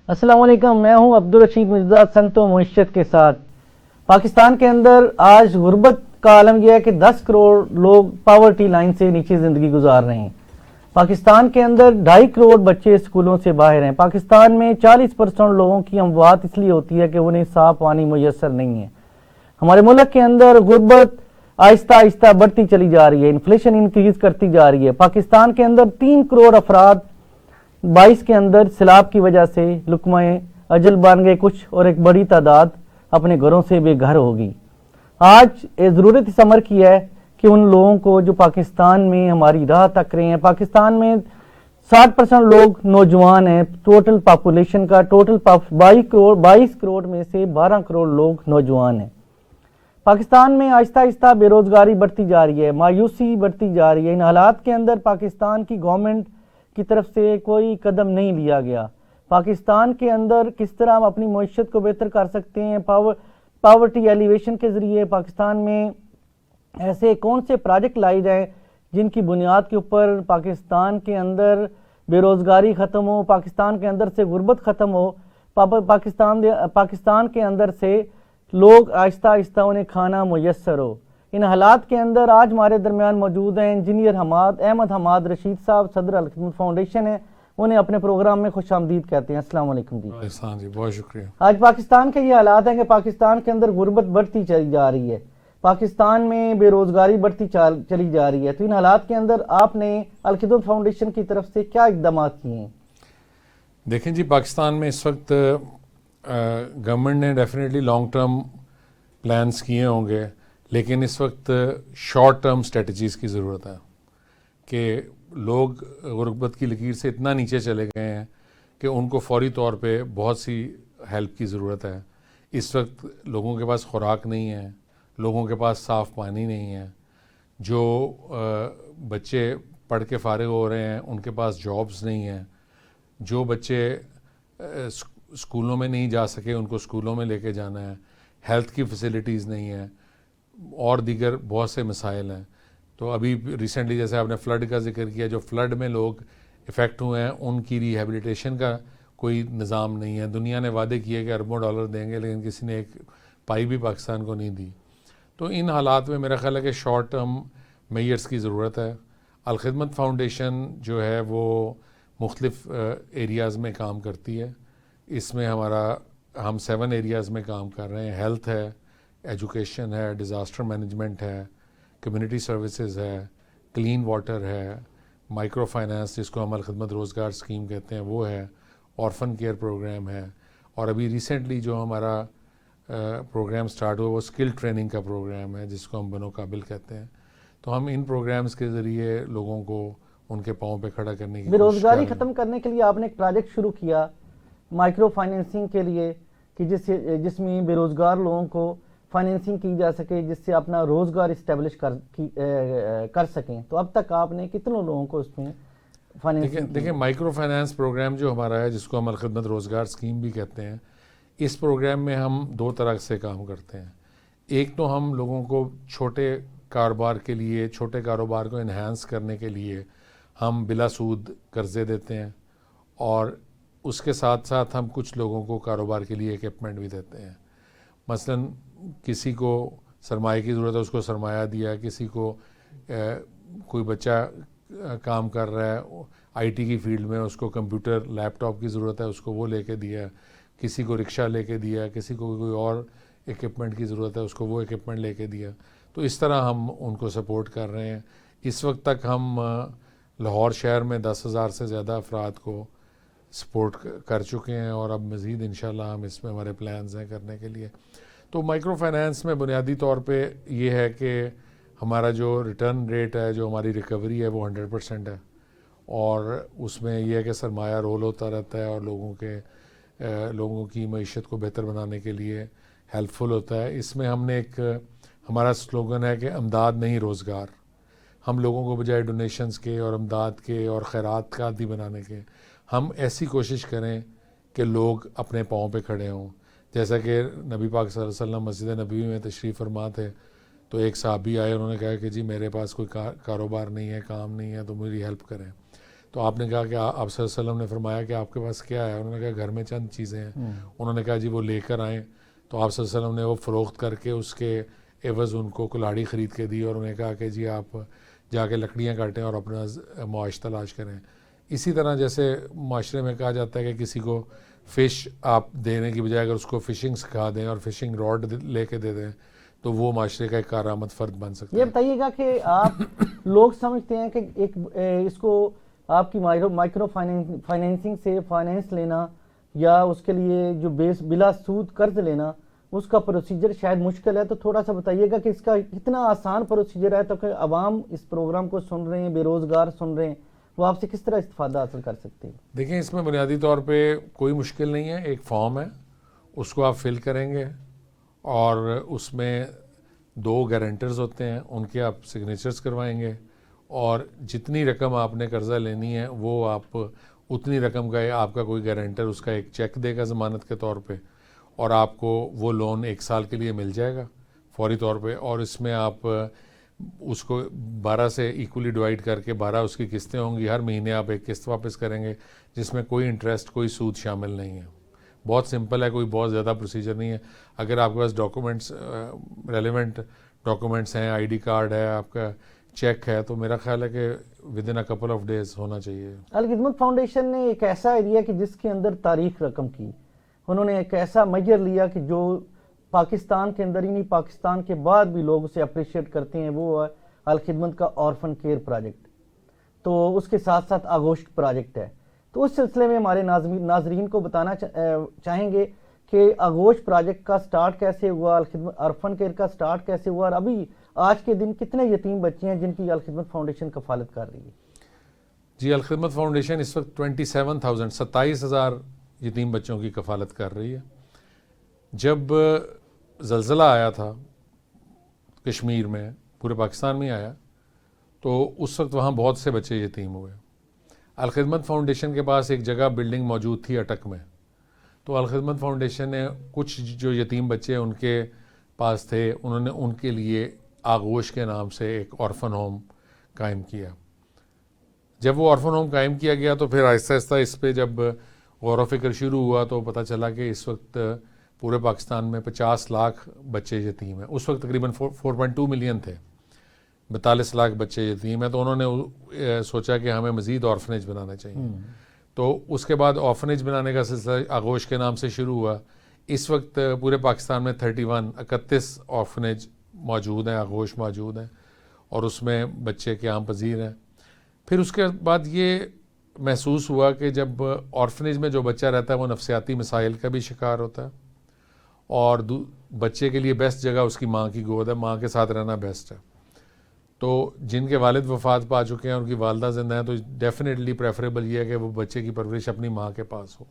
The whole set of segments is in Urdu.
السلام علیکم، میں ہوں عبدالرشید مرزا صنعت و معیشت کے ساتھ۔ پاکستان کے اندر آج غربت کا عالم یہ ہے کہ 10 کروڑ لوگ پاورٹی لائن سے نیچے زندگی گزار رہے ہیں۔ پاکستان کے اندر 2.5 کروڑ بچے اسکولوں سے باہر ہیں۔ پاکستان میں 40% لوگوں کی اموات اس لیے ہوتی ہے کہ انہیں صاف پانی میسر نہیں ہے۔ ہمارے ملک کے اندر غربت آہستہ آہستہ بڑھتی چلی جا رہی ہے، انفلیشن انکریز کرتی جا رہی ہے۔ پاکستان کے اندر 3 کروڑ افراد 22 کے اندر سیلاب کی وجہ سے لقمہ اجل بن گئے کچھ، اور ایک بڑی تعداد اپنے گھروں سے بے گھر ہوگی۔ آج ضرورت اس امر کی ہے کہ ان لوگوں کو جو پاکستان میں ہماری راہ تک رہے ہیں، پاکستان میں 60% لوگ نوجوان ہیں، ٹوٹل پاپولیشن کا 22 کروڑ میں سے 12 کروڑ لوگ نوجوان ہیں۔ پاکستان میں آہستہ آہستہ بے روزگاری بڑھتی جا رہی ہے، مایوسی بڑھتی جا رہی ہے۔ ان حالات کے اندر پاکستان کی گورنمنٹ کی طرف سے کوئی قدم نہیں لیا گیا۔ پاکستان کے اندر کس طرح ہم اپنی معیشت کو بہتر کر سکتے ہیں، پاورٹی ایلیویشن کے ذریعے پاکستان میں ایسے کون سے پروجیکٹ لائے جائیں جن کی بنیاد کے اوپر پاکستان کے اندر بے روزگاری ختم ہو، پاکستان کے اندر سے غربت ختم ہو، پاکستان کے اندر سے لوگ آہستہ آہستہ انہیں کھانا میسر ہو۔ ان حالات کے اندر آج ہمارے درمیان موجود ہیں انجینئر احمد حماد رشید صاحب، صدر الخدمت فاؤنڈیشن ہے۔ انہیں اپنے پروگرام میں خوش آمدید کہتے ہیں۔ السلام علیکم جی۔ احسان جی، بہت شکریہ۔ آج پاکستان کے یہ حالات ہیں کہ پاکستان کے اندر غربت بڑھتی چلی جا رہی ہے، پاکستان میں بے روزگاری بڑھتی چلی جا رہی ہے۔ تو ان حالات کے اندر آپ نے الخدمت فاؤنڈیشن کی طرف سے کیا اقدامات کیے ہیں؟ دیکھیں جی، پاکستان میں اس وقت گورنمنٹ نے ڈیفینیٹلی لانگ ٹرم پلانس کیے ہوں گے، لیکن اس وقت شارٹ ٹرم اسٹریٹجیز کی ضرورت ہے کہ لوگ غربت کی لکیر سے اتنا نیچے چلے گئے ہیں کہ ان کو فوری طور پہ بہت سی ہیلپ کی ضرورت ہے۔ اس وقت لوگوں کے پاس خوراک نہیں ہے، لوگوں کے پاس صاف پانی نہیں ہے، جو بچے پڑھ کے فارغ ہو رہے ہیں ان کے پاس جابز نہیں ہیں، جو بچے اسکولوں میں نہیں جا سکے ان کو اسکولوں میں لے کے جانا ہے، ہیلتھ کی فیسلٹیز نہیں ہیں، اور دیگر بہت سے مسائل ہیں۔ تو ابھی ریسنٹلی جیسے آپ نے فلڈ کا ذکر کیا، جو فلڈ میں لوگ افیکٹ ہوئے ہیں ان کی ریہیبلیٹیشن کا کوئی نظام نہیں ہے۔ دنیا نے وعدے کیے کہ اربوں ڈالر دیں گے، لیکن کسی نے ایک پائی بھی پاکستان کو نہیں دی۔ تو ان حالات میں میرا خیال ہے کہ شارٹ ٹرم میئرز کی ضرورت ہے۔ الخدمت فاؤنڈیشن جو ہے وہ مختلف ایریاز میں کام کرتی ہے۔ اس میں ہم 7 ایریاز میں کام کر رہے ہیں۔ ہیلتھ ہے، ایجوکیشن ہے، ڈیزاسٹر مینجمنٹ ہے، کمیونٹی سروسز ہے، کلین واٹر ہے، مائکرو فائنانس جس کو ہم الخدمت روزگار اسکیم کہتے ہیں وہ ہے، آرفن کیئر پروگرام ہے، اور ابھی ریسنٹلی جو ہمارا پروگرام سٹارٹ ہوا وہ اسکل ٹریننگ کا پروگرام ہے جس کو ہم بنو قابل کہتے ہیں۔ تو ہم ان پروگرامز کے ذریعے لوگوں کو ان کے پاؤں پہ کھڑا کرنے کی بے روزگاری ختم کرنے کے لیے آپ نے ایک پروجیکٹ شروع کیا مائکرو فائنینسنگ کے لیے کہ جس میں بے روزگار لوگوں کو فائنینسنگ کی جا سکے، جس سے اپنا روزگار اسٹیبلش کر سکیں۔ تو اب تک آپ نے کتنے لوگوں کو اس میں فائنینسنگ؟ دیکھیں مائکرو فائنانس پروگرام جو ہمارا ہے جس کو ہم الخدمت روزگار اسکیم بھی کہتے ہیں، اس پروگرام میں ہم 2 طرح سے کام کرتے ہیں۔ ایک تو ہم لوگوں کو چھوٹے کاروبار کے لیے، چھوٹے کاروبار کو انہانس کرنے کے لیے ہم بلا سود قرضے دیتے ہیں، اور اس کے ساتھ ساتھ ہم کچھ لوگوں کو کاروبار کے لیے اکوپمنٹ بھی دیتے ہیں۔ مثلاً کسی کو سرمایہ کی ضرورت ہے، اس کو سرمایہ دیا، کسی کو کوئی بچہ کام کر رہا ہے آئی ٹی کی فیلڈ میں، اس کو کمپیوٹر لیپ ٹاپ کی ضرورت ہے، اس کو وہ لے کے دیا، کسی کو رکشہ لے کے دیا، کسی کو کوئی اور اکوپمنٹ کی ضرورت ہے اس کو وہ اکوپمنٹ لے کے دیا۔ تو اس طرح ہم ان کو سپورٹ کر رہے ہیں۔ اس وقت تک ہم لاہور شہر میں 10,000 سے زیادہ افراد کو سپورٹ کر چکے ہیں، اور اب مزید انشاءاللہ ہم اس میں ہمارے پلانز ہیں کرنے کے لیے۔ تو مائکرو فائنانس میں بنیادی طور پہ یہ ہے کہ ہمارا جو ریٹرن ریٹ ہے، جو ہماری ریکوری ہے وہ 100% ہے، اور اس میں یہ ہے کہ سرمایہ رول ہوتا رہتا ہے اور لوگوں کی معیشت کو بہتر بنانے کے لیے ہیلپ فل ہوتا ہے۔ اس میں ہم نے ہمارا سلوگن ہے کہ امداد نہیں روزگار۔ ہم لوگوں کو بجائے ڈونیشنز کے اور امداد کے اور خیرات کا عادی بنانے کے، ہم ایسی کوشش کریں کہ لوگ اپنے پاؤں پہ کھڑے ہوں۔ جیسا کہ نبی پاک صلی اللہ علیہ وسلم مسجد نبوی میں تشریف فرما تھے، تو ایک صحابی آئے، انہوں نے کہا کہ جی میرے پاس کوئی کاروبار نہیں ہے، کام نہیں ہے، تو میری ہیلپ کریں۔ تو آپ نے کہا کہ آپ صلی اللہ علیہ وسلم نے فرمایا کہ آپ کے پاس کیا ہے؟ انہوں نے کہا گھر میں چند چیزیں ہیں. انہوں نے کہا جی وہ لے کر آئیں. تو آپ صلی اللہ علیہ وسلم نے وہ فروخت کر کے اس کے عوض ان کو کلاڑی خرید کے دی اور انہیں کہا کہ جی آپ جا کے لکڑیاں کاٹیں اور اپنا معاش تلاش کریں. اسی طرح جیسے معاشرے میں کہا جاتا ہے کہ کسی کو فش آپ دینے کی بجائے اگر اس کو فشنگ سکھا دیں اور فشنگ راڈ لے کے دے دیں تو وہ معاشرے کا ایک کارآمد فرد بن سکتا ہے. یہ بتائیے گا کہ آپ لوگ سمجھتے ہیں کہ ایک اس کو آپ کی مائکرو فائنینسنگ سے فائنینس لینا یا اس کے لیے جو بلا سود قرض لینا اس کا پروسیجر شاید مشکل ہے, تو تھوڑا سا بتائیے گا کہ اس کا کتنا آسان پروسیجر ہے, تو کہ عوام اس پروگرام کو سن رہے ہیں, بے روزگار سن رہے ہیں, وہ آپ سے کس طرح استفادہ حاصل کر سکتے ہیں؟ دیکھیں اس میں بنیادی طور پہ کوئی مشکل نہیں ہے. ایک فارم ہے, اس کو آپ فل کریں گے اور اس میں 2 گارنٹرز ہوتے ہیں, ان کے آپ سگنیچرز کروائیں گے اور جتنی رقم آپ نے قرضہ لینی ہے وہ آپ اتنی رقم کا آپ کا کوئی گارنٹر اس کا ایک چیک دے گا ضمانت کے طور پہ, اور آپ کو وہ لون 1 سال کے لیے مل جائے گا فوری طور پہ. اور اس میں آپ اس کو 12 سے ایکولی ڈیوائڈ کر کے 12 اس کی قسطیں ہوں گی. ہر مہینے آپ ایک قسط واپس کریں گے جس میں کوئی انٹرسٹ کوئی سود شامل نہیں ہے. بہت سمپل ہے, کوئی بہت زیادہ پروسیجر نہیں ہے. اگر آپ کے پاس ڈاکومنٹس ریلیونٹ ڈاکومنٹس ہیں, آئی ڈی کارڈ ہے, آپ کا چیک ہے, تو میرا خیال ہے کہ within a couple of days ہونا چاہیے. الخدمت فاؤنڈیشن نے ایک ایسا ایریا کہ جس کے اندر تاریخ رقم کی, انہوں نے ایک ایسا میجر لیا کہ جو پاکستان کے اندر ہی نہیں پاکستان کے بعد بھی لوگ اسے اپریشیٹ کرتے ہیں, وہ ہے الخدمت کا آرفن کیئر پروجیکٹ. تو اس کے ساتھ ساتھ آگوشت پروجیکٹ ہے. تو اس سلسلے میں ہمارے ناظرین کو بتانا چاہیں گے کہ آگوشت پروجیکٹ کا سٹارٹ کیسے ہوا, الخدمت آرفن کیئر کا سٹارٹ کیسے ہوا, اور ابھی آج کے دن کتنے یتیم بچے ہیں جن کی الخدمت فاؤنڈیشن کفالت کر رہی ہے؟ جی الخدمت فاؤنڈیشن اس وقت 27,000 یتیم بچوں کی کفالت کر رہی ہے. جب زلزلہ آیا تھا کشمیر میں, پورے پاکستان میں آیا, تو اس وقت وہاں بہت سے بچے یتیم ہوئے. الخدمت فاؤنڈیشن کے پاس ایک جگہ بلڈنگ موجود تھی اٹک میں, تو الخدمت فاؤنڈیشن نے کچھ جو یتیم بچے ان کے پاس تھے, انہوں نے ان کے لیے آغوش کے نام سے ایک آرفن ہوم قائم کیا. جب وہ آرفن ہوم قائم کیا گیا تو پھر آہستہ آہستہ اس پہ جب غور و فکر شروع ہوا تو پتہ چلا کہ اس وقت پورے پاکستان میں 50 لاکھ بچے یتیم ہیں. اس وقت تقریباً 4.2 ملین تھے, 42 لاکھ بچے یتیم ہیں. تو انہوں نے سوچا کہ ہمیں مزید آرفنیج بنانا چاہیے. تو اس کے بعد آرفنیج بنانے کا سلسلہ آغوش کے نام سے شروع ہوا. اس وقت پورے پاکستان میں 31 آرفنیج موجود ہیں, آغوش موجود ہیں, اور اس میں بچے قیام پذیر ہیں. پھر اس کے بعد یہ محسوس ہوا کہ جب آرفنیج میں جو بچہ رہتا ہے وہ نفسیاتی مسائل کا بھی شکار ہوتا ہے, اور بچے کے لیے بیسٹ جگہ اس کی ماں کی گود ہے, ماں کے ساتھ رہنا بیسٹ ہے. تو جن کے والد وفات پا چکے ہیں, ان کی والدہ زندہ ہیں, تو ڈیفینیٹلی پریفریبل یہ ہے کہ وہ بچے کی پرورش اپنی ماں کے پاس ہو.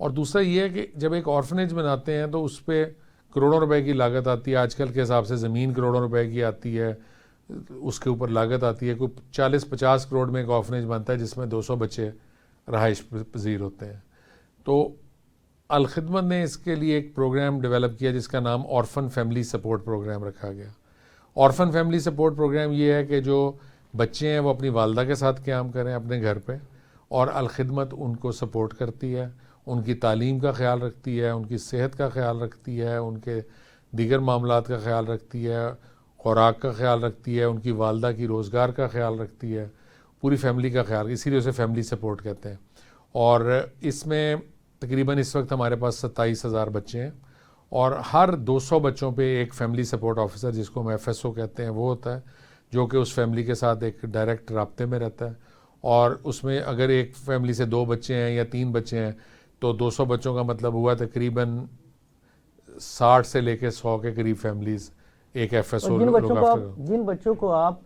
اور دوسرا یہ ہے کہ جب ایک آرفنیج بناتے ہیں تو اس پہ کروڑوں روپے کی لاگت آتی ہے. آج کل کے حساب سے زمین کروڑوں روپے کی آتی ہے, اس کے اوپر لاگت آتی ہے. کوئی 40-50 کروڑ میں ایک آرفنیج بنتا ہے جس میں 200 بچے رہائش پذیر ہوتے ہیں. تو الخدمت نے اس کے لیے ایک پروگرام ڈیولپ کیا جس کا نام آرفن فیملی سپورٹ پروگرام رکھا گیا. آرفن فیملی سپورٹ پروگرام یہ ہے کہ جو بچے ہیں وہ اپنی والدہ کے ساتھ قیام کریں اپنے گھر پہ, اور الخدمت ان کو سپورٹ کرتی ہے, ان کی تعلیم کا خیال رکھتی ہے, ان کی صحت کا خیال رکھتی ہے, ان کے دیگر معاملات کا خیال رکھتی ہے, خوراک کا خیال رکھتی ہے, ان کی والدہ کی روزگار کا خیال رکھتی ہے, پوری فیملی کا خیال, اسی لیے اسے فیملی سپورٹ کہتے ہیں. اور اس میں تقریباً اس وقت ہمارے پاس 27,000 بچے ہیں, اور ہر 200 بچوں پہ ایک فیملی سپورٹ آفیسر جس کو ہم FSO کہتے ہیں وہ ہوتا ہے, جو کہ اس فیملی کے ساتھ ایک ڈائریکٹ رابطے میں رہتا ہے. اور اس میں اگر ایک فیملی سے 2 بچے ہیں یا 3 بچے ہیں تو 200 بچوں کا مطلب ہوا تقریباً 60 سے لے کے 100 کے قریب فیملیز ایک FSO. جن بچوں کو آپ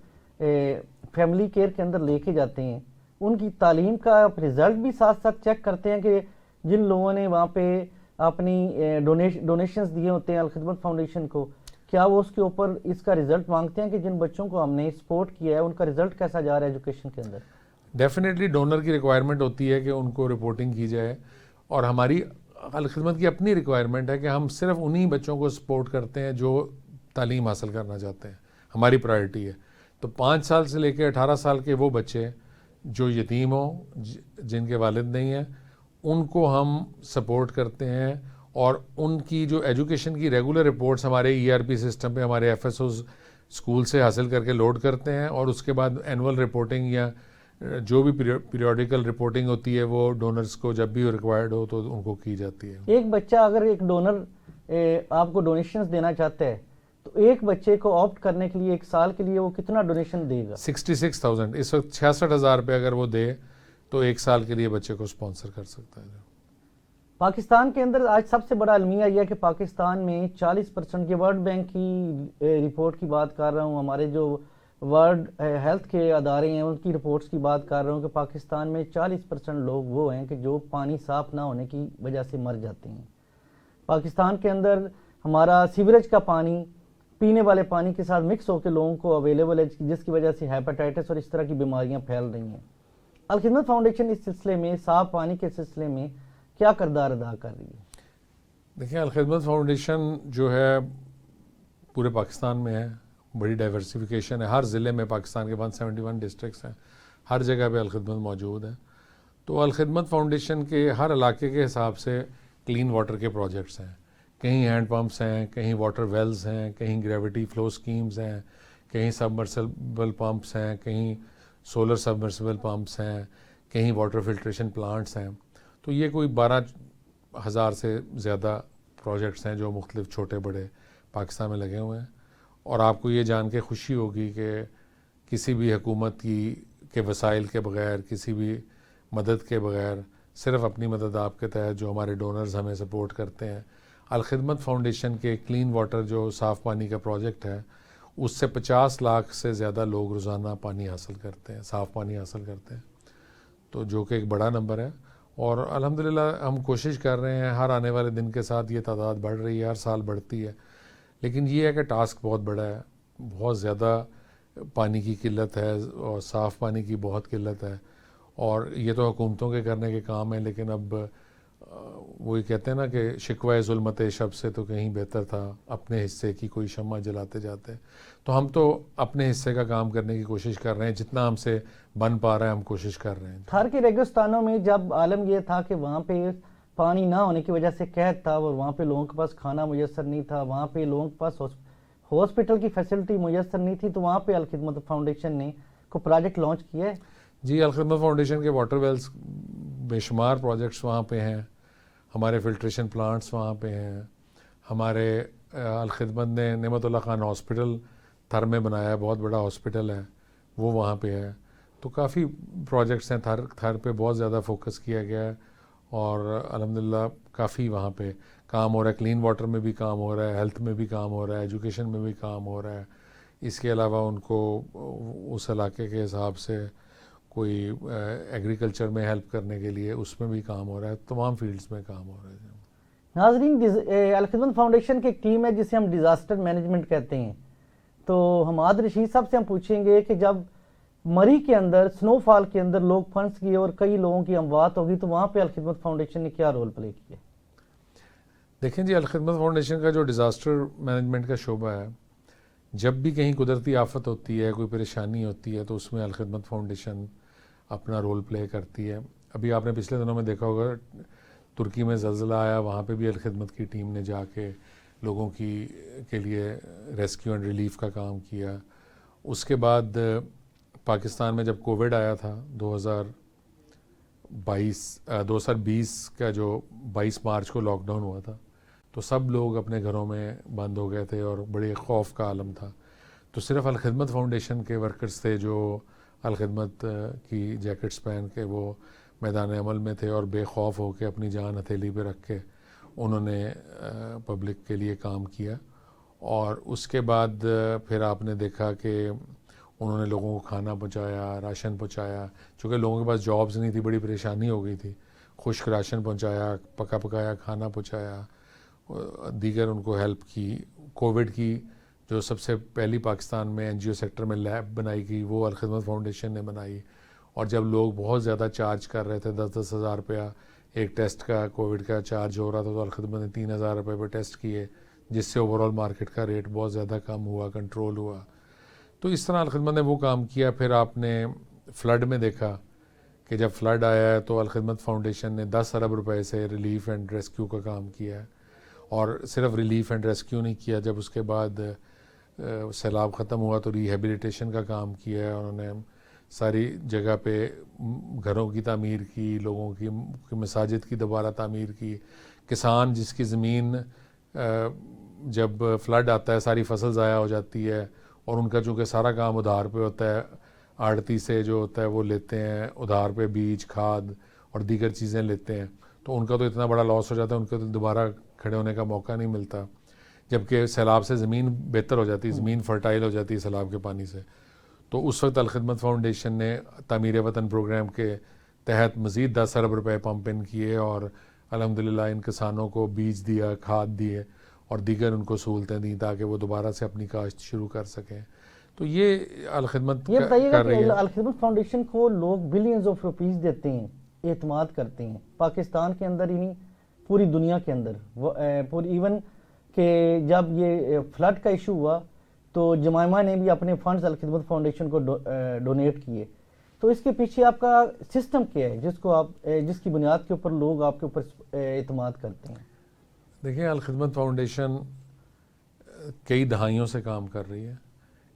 فیملی کیئر کے اندر لے کے جاتے ہیں ان کی تعلیم کا آپ رزلٹ بھی ساتھ ساتھ چیک کرتے ہیں کہ جن لوگوں نے وہاں پہ اپنی ڈونیشنز دیے ہوتے ہیں الخدمت فاؤنڈیشن کو, کیا وہ اس کے اوپر اس کا رزلٹ مانگتے ہیں کہ جن بچوں کو ہم نے سپورٹ کیا ہے ان کا رزلٹ کیسا جا رہا ہے ایجوکیشن کے اندر؟ ڈیفینیٹلی ڈونر کی ریکوائرمنٹ ہوتی ہے کہ ان کو رپورٹنگ کی جائے, اور ہماری الخدمت کی اپنی ریکوائرمنٹ ہے کہ ہم صرف انہی بچوں کو سپورٹ کرتے ہیں جو تعلیم حاصل کرنا چاہتے ہیں. ہماری پرائرٹی ہے. تو 5 سال سے لے کے 18 سال کے وہ بچے جو یتیم ہوں جن کے والد نہیں ہیں ان کو ہم سپورٹ کرتے ہیں, اور ان کی جو ایجوکیشن کی ریگولر رپورٹس ہمارے ERP سسٹم پہ ہمارے FSOs اسکول سے حاصل کر کے لوڈ کرتے ہیں, اور اس کے بعد اینول رپورٹنگ یا جو بھی پیریوڈیکل رپورٹنگ ہوتی ہے وہ ڈونرز کو جب بھی ریکوائرڈ ہو تو ان کو کی جاتی ہے. ایک بچہ اگر ایک ڈونر آپ کو ڈونیشنز دینا چاہتا ہے تو ایک بچے کو آپٹ کرنے کے لیے ایک سال کے لیے وہ کتنا ڈونیشن دے گا؟ 66,000 اس وقت 66,000 روپے اگر وہ دے تو ایک سال کے لیے بچے کو اسپانسر کر سکتا ہے. پاکستان کے اندر آج سب سے بڑا المیہ یہ ہے کہ پاکستان میں 40% کے ورلڈ بینک کی رپورٹ کی بات کر رہا ہوں, ہمارے جو ورلڈ ہیلتھ کے ادارے ہیں ان کی رپورٹس کی بات کر رہا ہوں کہ پاکستان میں 40% لوگ وہ ہیں کہ جو پانی صاف نہ ہونے کی وجہ سے مر جاتے ہیں. پاکستان کے اندر ہمارا سیوریج کا پانی پینے والے پانی کے ساتھ مکس ہو کے لوگوں کو اویلیبل ہے, جس کی وجہ سے ہیپاٹائٹس اور اس طرح کی بیماریاں پھیل رہی ہیں. الخدمت فاؤنڈیشن اس سلسلے میں صاف پانی کے سلسلے میں کیا کردار ادا کر رہی ہے؟ دیکھیں, الخدمت فاؤنڈیشن جو ہے پورے پاکستان میں ہے, بڑی ڈائیورسیفیکیشن ہے. ہر ضلع میں پاکستان کے 171 ڈسٹرکٹس ہیں, ہر جگہ پہ الخدمت موجود ہے. تو الخدمت فاؤنڈیشن کے ہر علاقے کے حساب سے کلین واٹر کے پروجیکٹس ہیں. کہیں ہینڈ پمپس ہیں, کہیں واٹر ویلز ہیں, کہیں گریویٹی فلو سکیمز ہیں, کہیں سبمرسیبل پمپس ہیں, کہیں سولر سبمرسیبل پمپس ہیں, کہیں واٹر فلٹریشن پلانٹس ہیں. تو یہ کوئی 12,000 سے زیادہ پروجیکٹس ہیں جو مختلف چھوٹے بڑے پاکستان میں لگے ہوئے ہیں. اور آپ کو یہ جان کے خوشی ہوگی کہ کسی بھی حکومت کے وسائل کے بغیر, کسی بھی مدد کے بغیر, صرف اپنی مدد آپ کے تحت جو ہمارے ڈونرز ہمیں سپورٹ کرتے ہیں, الخدمت فاؤنڈیشن کے کلین واٹر جو صاف پانی کا پروجیکٹ ہے اس سے 50 لاکھ سے زیادہ لوگ روزانہ پانی حاصل کرتے ہیں, صاف پانی حاصل کرتے ہیں. تو جو کہ ایک بڑا نمبر ہے, اور الحمدللہ ہم کوشش کر رہے ہیں, ہر آنے والے دن کے ساتھ یہ تعداد بڑھ رہی ہے, ہر سال بڑھتی ہے. لیکن یہ ہے کہ ٹاسک بہت بڑا ہے, بہت زیادہ پانی کی قلت ہے اور صاف پانی کی بہت قلت ہے. اور یہ تو حکومتوں کے کرنے کے کام ہیں, لیکن اب وہی کہتے ہیں نا کہ شکوہ ظلمت شب سے تو کہیں بہتر تھا اپنے حصے کی کوئی شمع جلاتے جاتے. تو ہم تو اپنے حصے کا کام کرنے کی کوشش کر رہے ہیں, جتنا ہم سے بن پا رہا ہے ہم کوشش کر رہے ہیں. تھار کے ریگستانوں میں جب عالم یہ تھا کہ وہاں پہ پانی نہ ہونے کی وجہ سے قحط تھا اور وہاں پہ لوگوں کے پاس کھانا میسر نہیں تھا, وہاں پہ لوگوں کے پاس ہاسپٹل کی فیسلٹی میسر نہیں تھی, تو وہاں پہ الخدمت فاؤنڈیشن نے کوئی پروجیکٹ لانچ کیا ہے؟ جی, الخدمت فاؤنڈیشن کے واٹر ویلز بے شمار پروجیکٹس وہاں پہ ہیں, ہمارے فلٹریشن پلانٹس وہاں پہ ہیں, ہمارے الخدمت نے نعمت اللہ خان ہاسپٹل تھر میں بنایا ہے, بہت بڑا ہاسپٹل ہے, وہ وہاں پہ ہے. تو کافی پروجیکٹس ہیں, تھر پہ بہت زیادہ فوکس کیا گیا ہے, اور الحمدللہ کافی وہاں پہ کام ہو رہا ہے. کلین واٹر میں بھی کام ہو رہا ہے, ہیلتھ میں بھی کام ہو رہا ہے, ایجوکیشن میں بھی کام ہو رہا ہے. اس کے علاوہ ان کو اس علاقے کے حساب سے کوئی ایگریکلچر میں ہیلپ کرنے کے لیے اس میں بھی کام ہو رہا ہے, تمام فیلڈز میں کام ہو رہا ہے. ناظرین, الخدمت فاؤنڈیشن کی ایک ٹیم ہے جسے ہم ڈیزاسٹر مینجمنٹ کہتے ہیں. تو حماد رشید صاحب سے ہم پوچھیں گے کہ جب مری کے اندر سنو فال کے اندر لوگ پھنس گئے اور کئی لوگوں کی اموات ہوگی تو وہاں پہ الخدمت فاؤنڈیشن نے کیا رول پلے کیا؟ دیکھیں جی, الخدمت فاؤنڈیشن کا جو ڈیزاسٹر مینجمنٹ کا شعبہ ہے, جب بھی کہیں قدرتی آفت ہوتی ہے, کوئی پریشانی ہوتی ہے, تو اس میں الخدمت فاؤنڈیشن اپنا رول پلے کرتی ہے. ابھی آپ نے پچھلے دنوں میں دیکھا ہوگا ترکی میں زلزلہ آیا, وہاں پہ بھی الخدمت کی ٹیم نے جا کے لوگوں کے لیے ریسکیو اینڈ ریلیف کا کام کیا. اس کے بعد پاکستان میں جب کووڈ آیا تھا 2020 کا جو 22 مارچ کو لاک ڈاؤن ہوا تھا, تو سب لوگ اپنے گھروں میں بند ہو گئے تھے اور بڑے خوف کا عالم تھا. تو صرف الخدمت فاؤنڈیشن کے ورکرز تھے جو الخدمت کی جیکٹس پہن کے وہ میدان عمل میں تھے, اور بے خوف ہو کے اپنی جان ہتھیلی پہ رکھ کے انہوں نے پبلک کے لیے کام کیا. اور اس کے بعد پھر آپ نے دیکھا کہ انہوں نے لوگوں کو کھانا پہنچایا, راشن پہنچایا. چونکہ لوگوں کے پاس جابز نہیں تھی, بڑی پریشانی ہو گئی تھی, خشک راشن پہنچایا, پکا پکایا کھانا پہنچایا, دیگر ان کو ہیلپ کی. کووڈ کی جو سب سے پہلی پاکستان میں NGO سیکٹر میں لیب بنائی گئی وہ الخدمت فاؤنڈیشن نے بنائی. اور جب لوگ بہت زیادہ چارج کر رہے تھے, 10-10 ہزار روپیہ ایک ٹیسٹ کا کووڈ کا چارج ہو رہا تھا, تو الخدمت نے 3,000 روپے پہ ٹیسٹ کیے, جس سے اوور آل مارکیٹ کا ریٹ بہت زیادہ کم ہوا, کنٹرول ہوا. تو اس طرح الخدمت نے وہ کام کیا. پھر آپ نے فلڈ میں دیکھا کہ جب فلڈ آیا ہے تو الخدمت فاؤنڈیشن نے 10 ارب روپے سے ریلیف اینڈ ریسکیو کا کام کیا ہے، اور صرف ریلیف اینڈ ریسکیو نہیں کیا، جب اس کے بعد سیلاب ختم ہوا تو ریہیبلیٹیشن کا کام کیا ہے، انہوں نے ساری جگہ پہ گھروں کی تعمیر کی، لوگوں کی مساجد کی دوبارہ تعمیر کی، کسان جس کی زمین جب فلڈ آتا ہے ساری فصل ضائع ہو جاتی ہے، اور ان کا چونکہ سارا کام ادھار پہ ہوتا ہے، آڑتی سے جو ہوتا ہے وہ لیتے ہیں ادھار پہ، بیج، کھاد اور دیگر چیزیں لیتے ہیں، تو ان کا تو اتنا بڑا لاس ہو جاتا ہے، ان کو تو دوبارہ کھڑے ہونے کا موقع نہیں ملتا، جبکہ سیلاب سے زمین بہتر ہو جاتی ہے، زمین فرٹائل ہو جاتی ہے سیلاب کے پانی سے۔ تو اس وقت الخدمت فاؤنڈیشن نے تعمیر وطن پروگرام کے تحت مزید 10 ارب روپے پمپ ان کیے، اور الحمدللہ ان کسانوں کو بیج دیا، کھاد دیے اور دیگر ان کو سہولتیں دیں تاکہ وہ دوبارہ سے اپنی کاشت شروع کر سکیں۔ تو یہ الخدمت یہ بتائیے گا کر رہی کہ ہے۔ الخدمت فاؤنڈیشن کو لوگ بلینز آف روپیز دیتے ہیں، اعتماد کرتے ہیں، پاکستان کے اندر ہی نہیں پوری دنیا کے اندر، پوری ایون کہ جب یہ فلڈ کا ایشو ہوا تو جمائمہ نے بھی اپنے فنڈز الخدمت فاؤنڈیشن کو ڈونیٹ کیے، تو اس کے پیچھے آپ کا سسٹم کیا ہے جس کی بنیاد کے اوپر لوگ آپ کے اوپر اعتماد کرتے ہیں؟ دیکھیں، الخدمت فاؤنڈیشن کئی دہائیوں سے کام کر رہی ہے،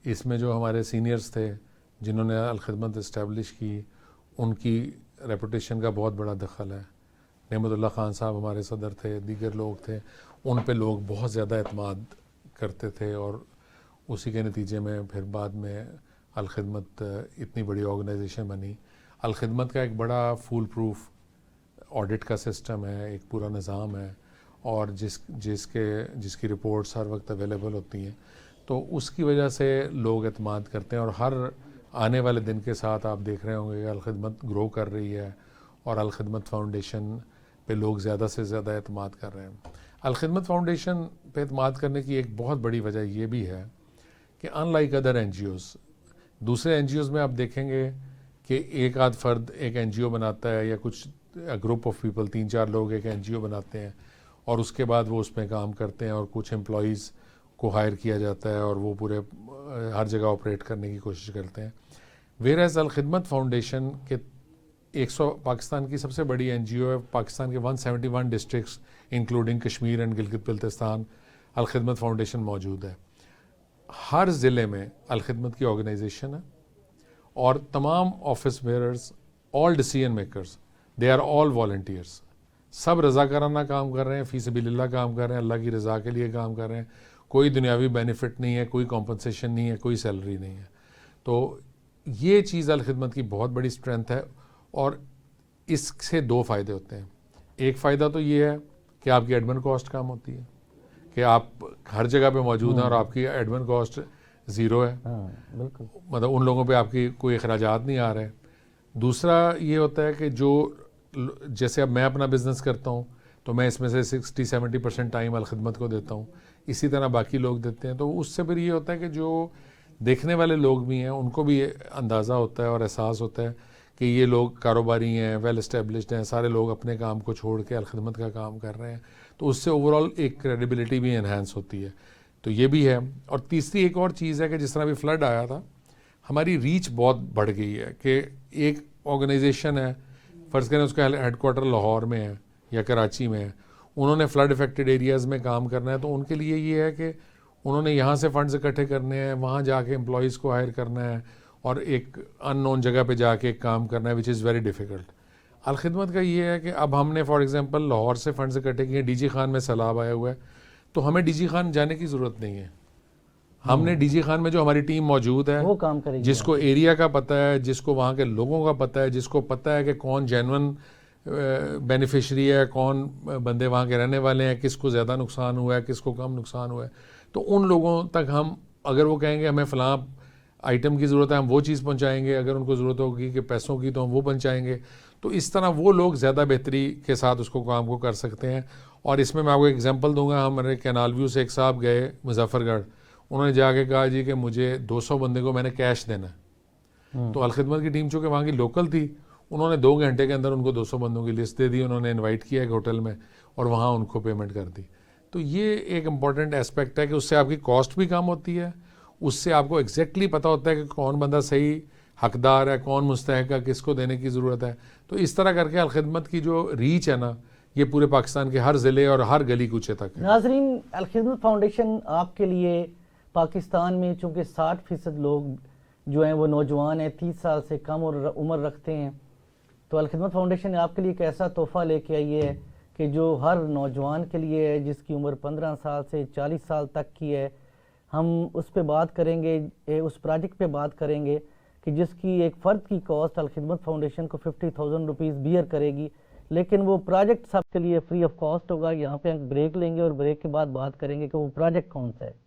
اس میں جو ہمارے سینئرز تھے جنہوں نے الخدمت اسٹیبلش کی، ان کی ریپوٹیشن کا بہت بڑا دخل ہے۔ نعمت اللہ خان صاحب ہمارے صدر تھے، دیگر لوگ تھے، ان پہ لوگ بہت زیادہ اعتماد کرتے تھے، اور اسی کے نتیجے میں پھر بعد میں الخدمت اتنی بڑی آرگنائزیشن بنی۔ الخدمت کا ایک بڑا فول پروف آڈٹ کا سسٹم ہے، ایک پورا نظام ہے، اور جس کی رپورٹس ہر وقت اویلیبل ہوتی ہیں، تو اس کی وجہ سے لوگ اعتماد کرتے ہیں، اور ہر آنے والے دن کے ساتھ آپ دیکھ رہے ہوں گے کہ الخدمت گرو کر رہی ہے، اور الخدمت فاؤنڈیشن پہ لوگ زیادہ سے زیادہ اعتماد کر رہے ہیں۔ الخدمت فاؤنڈیشن پہ اعتماد کرنے کی ایک بہت بڑی وجہ یہ بھی ہے کہ unlike other N G Os, دوسرے این جی اوز میں آپ دیکھیں گے کہ ایک آدھ فرد ایک این جی او بناتا ہے، یا کچھ گروپ آف پیپل 3-4 لوگ ایک این جی او بناتے ہیں، اور اس کے بعد وہ اس میں کام کرتے ہیں، اور کچھ امپلائیز کو ہائر کیا جاتا ہے، اور وہ پورے ہر جگہ آپریٹ کرنے کی کوشش کرتے ہیں۔ ویئر الخدمت فاؤنڈیشن کے 100 پاکستان کی سب سے بڑی این جی او ہے، پاکستان کے 171 districts including Kashmir and Gilgit Baltistan Alkhidmat foundation موجود ہے۔ ہر ضلع میں الخدمت کی آرگنائزیشن ہے، اور تمام office bearers, all decision makers, they are all volunteers, سب رضاکارانہ کام کر رہے ہیں، فی سبیل اللہ کام کر رہے ہیں، اللہ کی رضا کے لیے کام کر رہے ہیں، کوئی دنیاوی بینیفٹ نہیں ہے، کوئی کمپنسیشن نہیں ہے، کوئی سیلری نہیں ہے۔ تو یہ چیز الخدمت کی بہت بڑی اسٹرینتھ ہے، اور اس سے 2 فائدے ہوتے ہیں۔ ایک فائدہ تو یہ ہے کہ آپ کی ایڈمن کاسٹ کم ہوتی ہے، کہ آپ ہر جگہ پہ موجود ہیں اور آپ کی ایڈمن کاسٹ 0 ہے، بالکل، مطلب ان لوگوں پہ آپ کی کوئی اخراجات نہیں آ رہے۔ دوسرا یہ ہوتا ہے کہ جیسے اب میں اپنا بزنس کرتا ہوں تو میں اس میں سے 60-70% ٹائم الخدمت کو دیتا ہوں، اسی طرح باقی لوگ دیتے ہیں، تو اس سے پھر یہ ہوتا ہے کہ جو دیکھنے والے لوگ بھی ہیں ان کو بھی اندازہ ہوتا ہے اور احساس ہوتا ہے کہ یہ لوگ کاروباری ہیں، ویل اسٹیبلشڈ ہیں، سارے لوگ اپنے کام کو چھوڑ کے الخدمت کا کام کر رہے ہیں، تو اس سے اوور آل ایک کریڈیبلٹی بھی انہینس ہوتی ہے۔ تو یہ بھی ہے۔ اور تیسری ایک اور چیز ہے کہ جس طرح بھی فلڈ آیا تھا، ہماری ریچ بہت بڑھ گئی ہے، کہ ایک آرگنائزیشن ہے، فرض کریں اس کا ہیڈ کوارٹر لاہور میں ہے یا کراچی میں ہے، انہوں نے فلڈ افیکٹڈ ایریاز میں کام کرنا ہے، تو ان کے لیے یہ ہے کہ انہوں نے یہاں سے فنڈز اکٹھے کرنے ہیں، وہاں جا کے امپلائیز کو ہائر کرنا ہے، اور ایک ان نون جگہ پہ جا کے ایک کام کرنا ہے، وچ از ویری ڈیفیکلٹ۔ الخدمت کا یہ ہے کہ اب ہم نے فار ایگزامپل لاہور سے فنڈز اکٹھے کیے، ڈی جی خان میں سیلاب آیا ہوا ہے، تو ہمیں ڈی جی خان جانے کی ضرورت نہیں ہے، ہم نے ڈی جی خان میں جو ہماری ٹیم موجود ہے، وہ کام کرے گی، جس کو ایریا کا پتہ ہے، جس کو وہاں کے لوگوں کا پتہ ہے، جس کو پتہ ہے کہ کون جینون بینیفیشری ہے، کون بندے وہاں کے رہنے والے ہیں، کس کو زیادہ نقصان ہوا ہے، کس کو کم نقصان ہوا ہے، تو ان لوگوں تک ہم، اگر وہ کہیں گے ہمیں فلاں آئٹم کی ضرورت ہے، ہم وہ چیز پہنچائیں گے، اگر ان کو ضرورت ہوگی کہ پیسوں کی تو ہم وہ پہنچائیں گے، تو اس طرح وہ لوگ زیادہ بہتری کے ساتھ اس کو کام کو کر سکتے ہیں۔ اور اس میں آپ کو ایک ایگزامپل دوں گا، ہمارے کینال ویو سے ایک صاحب گئے مظفر گڑھ، انہوں نے جا کے کہا جی کہ مجھے 200 بندے کو میں نے کیش دینا ہے، تو الخدمت کی ٹیم چونکہ وہاں کی لوکل تھی، انہوں نے 2 گھنٹے کے اندر ان کو 200 بندوں کی لسٹ دے دی، انہوں نے انوائٹ کیا ایک ہوٹل میں، اور وہاں ان کو پیمنٹ کر دی۔ تو یہ ایک امپورٹنٹ اسپیکٹ ہے کہ اس سے آپ کی کاسٹ بھی کم ہوتی ہے، اس سے آپ کو ایگزیکٹلی پتہ ہوتا ہے کہ کون بندہ صحیح حقدار ہے, کون مستحق ہے, کس کو دینے کی ضرورت ہے. تو اس طرح کر کے الخدمت کی جو ریچ ہے نا, یہ پورے پاکستان کے ہر ضلع اور ہر گلی کوچے تک ہے. ناظرین, الخدمت فاؤنڈیشن آپ کے لیے پاکستان میں چونکہ 60% لوگ جو ہیں وہ نوجوان ہیں, 30 سال سے کم عمر رکھتے ہیں, تو الخدمت فاؤنڈیشن آپ کے لیے ایک ایسا تحفہ لے کے آئی ہے کہ جو ہر نوجوان کے لیے ہے جس کی عمر 15 سال سے 40 سال تک کی ہے. ہم اس پہ بات کریں گے, اس پروجیکٹ پہ بات کریں گے کہ جس کی ایک فرد کی کاسٹ الخدمت فاؤنڈیشن کو 50,000 روپیز بیئر کرے گی, لیکن وہ پروجیکٹ سب کے لیے فری آف کاسٹ ہوگا. یہاں پہ ہم بریک لیں گے اور بریک کے بعد بات کریں گے کہ وہ پروجیکٹ کون سا ہے.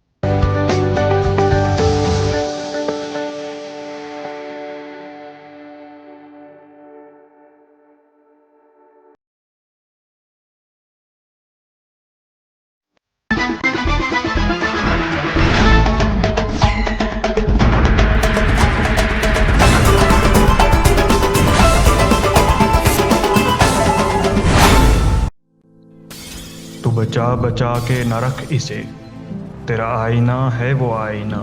تو بچا بچا کے نہ رکھ اسے, تیرا آئینہ ہے وہ آئینہ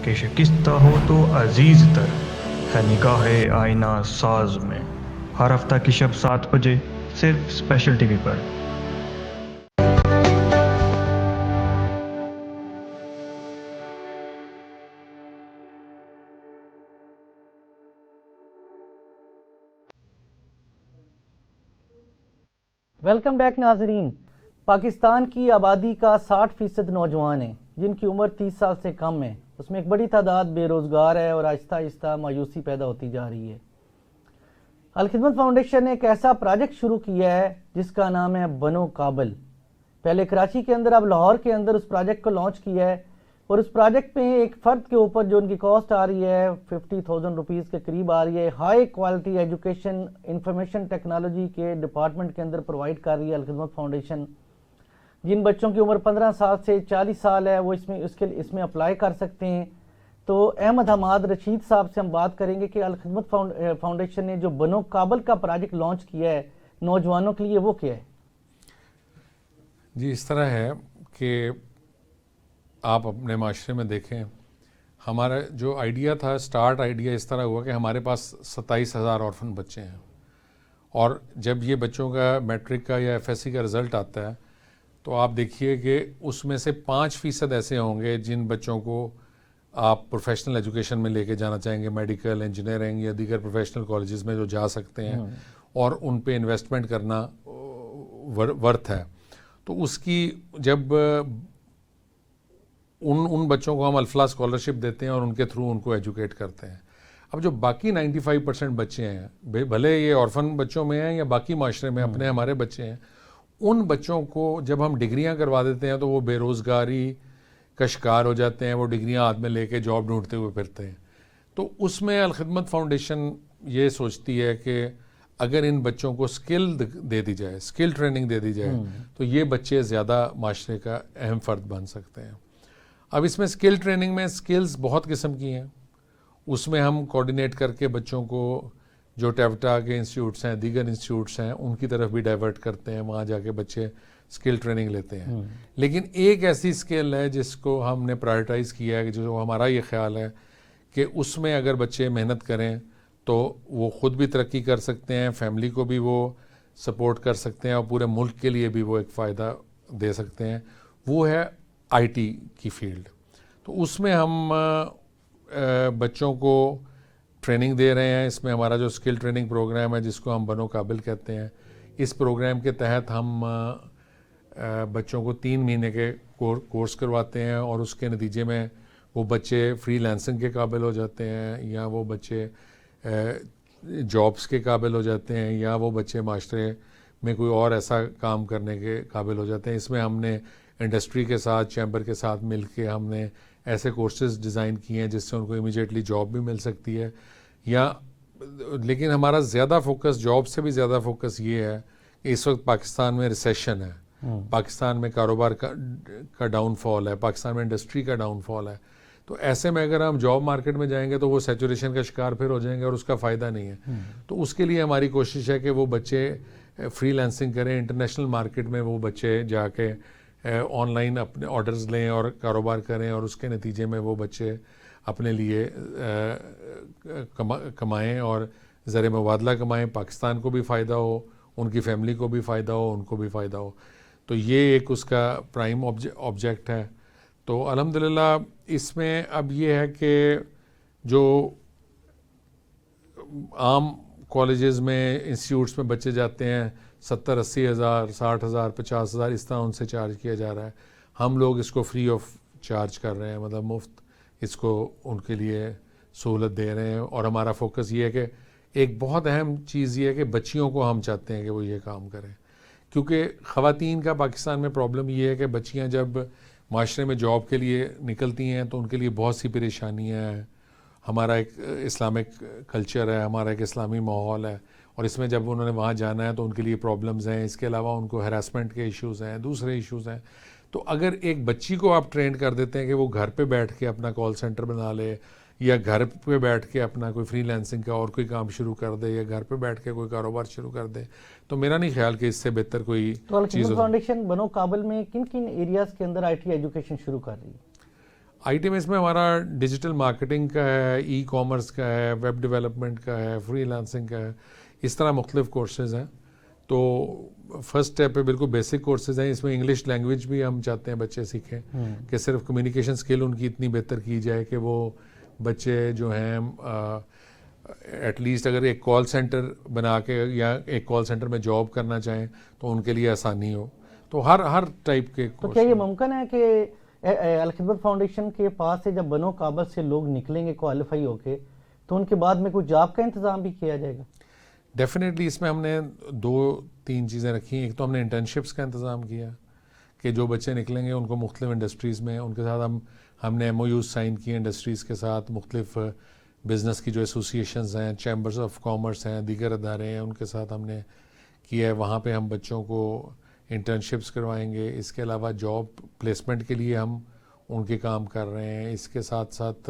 کہ شکستہ ہو تو عزیز تر ہے نگاہ آئینہ ساز میں. ہر ہفتہ کی شب 7 بجے صرف اسپیشل ٹی وی پر. ویلکم بیک ناظرین. پاکستان کی آبادی کا 60% نوجوان ہیں جن کی عمر 30 سال سے کم ہے. اس میں ایک بڑی تعداد بے روزگار ہے اور آہستہ آہستہ مایوسی پیدا ہوتی جا رہی ہے. الخدمت فاؤنڈیشن نے ایک ایسا پروجیکٹ شروع کیا ہے جس کا نام ہے بنو قابل. پہلے کراچی کے اندر, اب لاہور کے اندر اس پروجیکٹ کو لانچ کیا ہے, اور اس پروجیکٹ میں ایک فرد کے اوپر جو ان کی کاسٹ آ رہی ہے 50,000 روپیز کے قریب آ رہی ہے, high quality education information technology کے ڈپارٹمنٹ کے اندر پرووائڈ کر رہی ہے الخدمت فاؤنڈیشن. جن بچوں کی عمر 15 سال سے 40 سال ہے وہ اس میں اپلائی کر سکتے ہیں. تو احمد حماد رشید صاحب سے ہم بات کریں گے کہ الخدمت فاؤنڈیشن نے جو بنو قابل کا پروجیکٹ لانچ کیا ہے نوجوانوں کے لیے وہ کیا ہے. جی, اس طرح ہے کہ آپ اپنے معاشرے میں دیکھیں, ہمارا جو آئیڈیا تھا, سٹارٹ آئیڈیا اس طرح ہوا کہ ہمارے پاس 27,000 آرفن بچے ہیں, اور جب یہ بچوں کا میٹرک کا یا ایف ایس سی کا رزلٹ آتا ہے تو آپ دیکھیے کہ اس میں سے 5% ایسے ہوں گے جن بچوں کو آپ پروفیشنل ایجوکیشن میں لے کے جانا چاہیں گے, میڈیکل, انجینئرنگ یا دیگر پروفیشنل کالجز میں جو جا سکتے ہیں اور ان پہ انویسٹمنٹ کرنا ورتھ ہے. تو اس کی جب ان بچوں کو ہم الفلاح اسکالرشپ دیتے ہیں اور ان کے تھرو ان کو ایجوکیٹ کرتے ہیں. اب جو باقی 95% بچے ہیں, بھلے یہ آرفن بچوں میں ہیں یا باقی معاشرے میں اپنے ہمارے بچے ہیں, ان بچوں کو جب ہم ڈگریاں کروا دیتے ہیں تو وہ بے روزگاری کا شکار ہو جاتے ہیں, وہ ڈگریاں ہاتھ میں لے کے جاب ڈھونڈتے ہوئے پھرتے ہیں. تو اس میں الخدمت فاؤنڈیشن یہ سوچتی ہے کہ اگر ان بچوں کو اسکل دے دی جائے, اسکل ٹریننگ دے دی جائے, تو یہ بچے زیادہ معاشرے کا اہم فرد بن سکتے ہیں. اب اس میں اسکل ٹریننگ میں اسکلز بہت قسم کی ہیں, اس میں ہم کوآرڈینیٹ کر کے بچوں کو جو ٹیوٹا کے انسٹیٹیوٹس ہیں, دیگر انسٹیٹیوٹس ہیں, ان کی طرف بھی ڈائیورٹ کرتے ہیں, وہاں جا کے بچے اسکل ٹریننگ لیتے ہیں. لیکن ایک ایسی اسکل ہے جس کو ہم نے پرائرٹائز کیا ہے کہ جو ہمارا یہ خیال ہے کہ اس میں اگر بچے محنت کریں تو وہ خود بھی ترقی کر سکتے ہیں, فیملی کو بھی وہ سپورٹ کر سکتے ہیں اور پورے ملک کے لیے بھی وہ ایک فائدہ دے سکتے ہیں. وہ ہے آئی ٹی کی فیلڈ. تو اس میں ہم بچوں کو ٹریننگ دے رہے ہیں. اس میں ہمارا جو اسکل ٹریننگ پروگرام ہے جس کو ہم بنو قابل کہتے ہیں, اس پروگرام کے تحت ہم بچوں کو 3 مہینے کے کورس کرواتے ہیں, اور اس کے نتیجے میں وہ بچے فری لانسنگ کے قابل ہو جاتے ہیں, یا وہ بچے جابس کے قابل ہو جاتے ہیں, یا وہ بچے معاشرے میں کوئی اور ایسا کام کرنے کے قابل ہو جاتے ہیں. اس میں ہم نے انڈسٹری کے ساتھ, چیمبر کے ساتھ مل کے ہم نے ایسے کورسز ڈیزائن کیے ہیں جس سے ان کو امیجیٹلی جاب بھی مل سکتی ہے. یا لیکن ہمارا زیادہ فوکس, جاب سے بھی زیادہ فوکس یہ ہے کہ اس وقت پاکستان میں ریسیشن ہے, پاکستان میں کاروبار کا ڈاؤن فال ہے, پاکستان میں انڈسٹری کا ڈاؤن فال ہے. تو ایسے میں اگر ہم جاب مارکیٹ میں جائیں گے تو وہ سیچوریشن کا شکار پھر ہو جائیں گے اور اس کا فائدہ نہیں ہے. تو اس کے لیے ہماری کوشش ہے کہ وہ بچے فری لانسنگ کریں, انٹرنیشنل مارکیٹ میں وہ بچے جا کے آن لائن اپنے آرڈرز لیں اور کاروبار کریں, اور اس کے نتیجے میں وہ بچے اپنے لیے کمائیں اور زر مبادلہ کمائیں، پاکستان کو بھی فائدہ ہو، ان کی فیملی کو بھی فائدہ ہو، ان کو بھی فائدہ ہو. تو یہ ایک اس کا پرائم آبجیکٹ ہے. تو الحمدللہ اس میں اب یہ ہے کہ جو عام کالجز میں انسٹیٹیوٹس میں بچے جاتے ہیں 70-80 ہزار، 60 ہزار، 50 ہزار اس طرح ان سے چارج کیا جا رہا ہے. ہم لوگ اس کو فری آف چارج کر رہے ہیں، مطلب مفت اس کو ان کے لیے سہولت دے رہے ہیں. اور ہمارا فوکس یہ ہے کہ ایک بہت اہم چیز یہ ہے کہ بچیوں کو ہم چاہتے ہیں کہ وہ یہ کام کریں، کیونکہ خواتین کا پاکستان میں پرابلم یہ ہے کہ بچیاں جب معاشرے میں جاب کے لیے نکلتی ہیں تو ان کے لیے بہت سی پریشانیاں ہیں. ہمارا ایک اسلامک کلچر ہے، ہمارا ایک اسلامی ماحول ہے، اور اس میں جب انہوں نے وہاں جانا ہے تو ان کے لیے پرابلمز ہیں. اس کے علاوہ ان کو ہراسمنٹ کے ایشوز ہیں، دوسرے ایشوز ہیں. تو اگر ایک بچی کو آپ ٹرین کر دیتے ہیں کہ وہ گھر پہ بیٹھ کے اپنا کال سینٹر بنا لے، یا گھر پہ بیٹھ کے اپنا کوئی فری لانسنگ کا اور کوئی کام شروع کر دے، یا گھر پہ بیٹھ کے کوئی کاروبار شروع کر دے، تو میرا نہیں خیال کہ اس سے بہتر کوئی تو چیز الخدمت فاؤنڈیشن بنو کابل میں کن کن ایریاز کے اندر آئی ٹی ایجوکیشن شروع کر رہی ہے؟ آئی ٹی میں اس میں ہمارا ڈیجیٹل مارکیٹنگ کا ہے، ای کامرس کا ہے، ویب ڈیولپمنٹ کا ہے، فری لانسنگ کا ہے، اس طرح مختلف کورسز ہیں. تو فرسٹ اسٹیپ پہ بالکل بیسک کورسز ہیں. اس میں انگلش لینگویج بھی ہم چاہتے ہیں بچے سیکھیں، کہ صرف کمیونیکیشن اسکل ان کی اتنی بہتر کی جائے کہ وہ بچے جو ہیں ایٹ لیسٹ اگر ایک کال سینٹر بنا کے یا ایک کال سینٹر میں جاب کرنا چاہیں تو ان کے لیے آسانی ہو. تو ہر ٹائپ کے تو کیا یہ ممکن ہے کہ الخدمت فاؤنڈیشن کے پاس سے جب بنو کابل سے لوگ نکلیں گے کوالیفائی ہو کے تو ان کے بعد میں کوئی جاب کا انتظام بھی کیا جائے گا؟ ڈیفینیٹلی اس میں ہم نے 2-3 چیزیں رکھی ہیں. ایک تو ہم نے انٹرنشپس کا انتظام کیا کہ جو بچے نکلیں گے ان کو مختلف انڈسٹریز میں ان کے ساتھ ہم نے ایم او یوز سائن کیے انڈسٹریز کے ساتھ. مختلف بزنس کی جو ایسوسیشنز ہیں، چیمبرز آف کامرس ہیں، دیگر ادارے ہیں، ان کے ساتھ ہم نے کیا ہے. وہاں پہ ہم بچوں کو انٹرنشپس کروائیں گے. اس کے علاوہ جاب پلیسمنٹ کے لیے ہم ان کے کام کر رہے ہیں. اس کے ساتھ ساتھ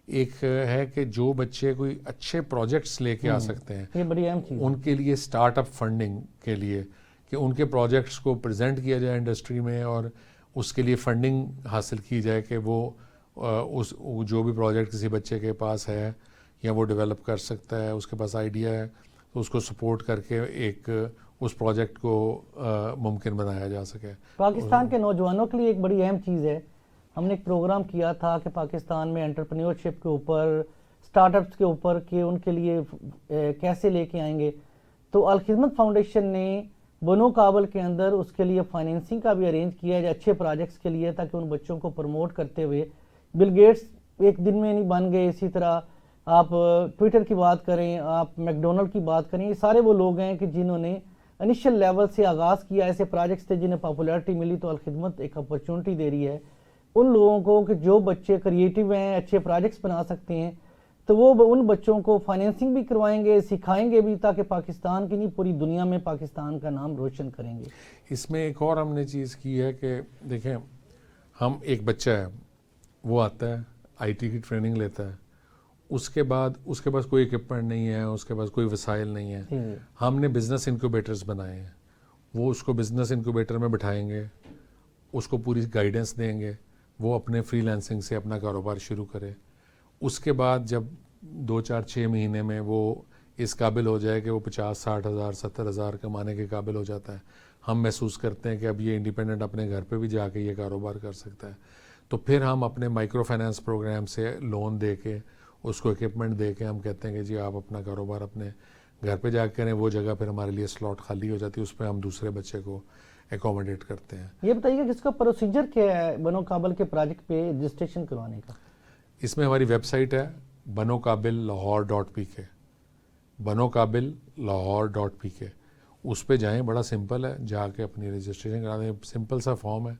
ایک ہے کہ جو بچے کوئی اچھے پروجیکٹس لے کے آ سکتے ہیں، یہ بڑی اہم چیز ان کے لیے اسٹارٹ اپ فنڈنگ کے لیے کہ ان کے پروجیکٹس کو پریزنٹ کیا جائے انڈسٹری میں اور اس کے لیے فنڈنگ حاصل کی جائے کہ وہ اس جو بھی پروجیکٹ کسی بچے کے پاس ہے یا وہ ڈیولپ کر سکتا ہے، اس کے پاس آئیڈیا ہے، تو اس کو سپورٹ کر کے ایک اس پروجیکٹ کو ممکن بنایا جا سکے. پاکستان کے نوجوانوں کے لیے ایک بڑی اہم چیز ہے. ہم نے ایک پروگرام کیا تھا کہ پاکستان میں انٹرپرینیورشپ کے اوپر، سٹارٹ اپس کے اوپر کہ ان کے لیے کیسے لے کے آئیں گے. تو الخدمت فاؤنڈیشن نے بنو کابل کے اندر اس کے لیے فائنینسنگ کا بھی ارینج کیا ہے اچھے پروجیکٹس کے لیے، تاکہ ان بچوں کو پروموٹ کرتے ہوئے بل گیٹس ایک دن میں نہیں بن گئے. اسی طرح آپ ٹویٹر کی بات کریں، آپ میک ڈونلڈ کی بات کریں، یہ سارے وہ لوگ ہیں کہ جنہوں نے انیشل لیول سے آغاز کیا ایسے پروجیکٹس تھے جنہیں پاپولیرٹی ملی. تو الخدمت ایک اپرچونٹی دے رہی ہے ان لوگوں کو کہ جو بچے کریٹیو ہیں، اچھے پروجیکٹس بنا سکتے ہیں، تو وہ ان بچوں کو فائنینسنگ بھی کروائیں گے، سکھائیں گے بھی، تاکہ پاکستان کی نہیں پوری دنیا میں پاکستان کا نام روشن کریں گے. اس میں ایک اور ہم نے چیز کی ہے کہ دیکھیں، ہم ایک بچہ ہے، وہ آتا ہے آئی ٹی کی ٹریننگ لیتا ہے، اس کے بعد اس کے پاس کوئی اکوپمنٹ نہیں ہے، اس کے پاس کوئی وسائل نہیں ہے. ہم نے بزنس انکوبیٹرز بنائے ہیں. وہ اس کو بزنس انکوبیٹر میں بٹھائیں گے، اس کو پوری گائیڈنس دیں گے، وہ اپنے فری لانسنگ سے اپنا کاروبار شروع کرے. اس کے بعد جب 2-4-6 مہینے میں وہ اس قابل ہو جائے کہ وہ 50-60 ہزار 70 ہزار کمانے کے قابل ہو جاتا ہے، ہم محسوس کرتے ہیں کہ اب یہ انڈیپینڈنٹ اپنے گھر پہ بھی جا کے یہ کاروبار کر سکتا ہے، تو پھر ہم اپنے مائکرو فائنانس پروگرام سے لون دے کے اس کو اکوپمنٹ دے کے ہم کہتے ہیں کہ جی آپ اپنا کاروبار اپنے گھر پہ جا کے کریں. وہ جگہ پھر ہمارے لیے سلاٹ خالی ہو جاتی ہے، اس پہ ہم دوسرے بچے کو اکوموڈیٹ کرتے ہیں. یہ بتائیے کہ اس کا پروسیجر کیا ہے بنو کابل کے پروجیکٹ پہ رجسٹریشن کروانے کا؟ اس میں ہماری ویب سائٹ ہے banokabel.lahore.pk، banokabel.lahore.pk. اس پہ جائیں، بڑا سمپل ہے، جا کے اپنی رجسٹریشن کرا دیں. سمپل سا فارم ہے،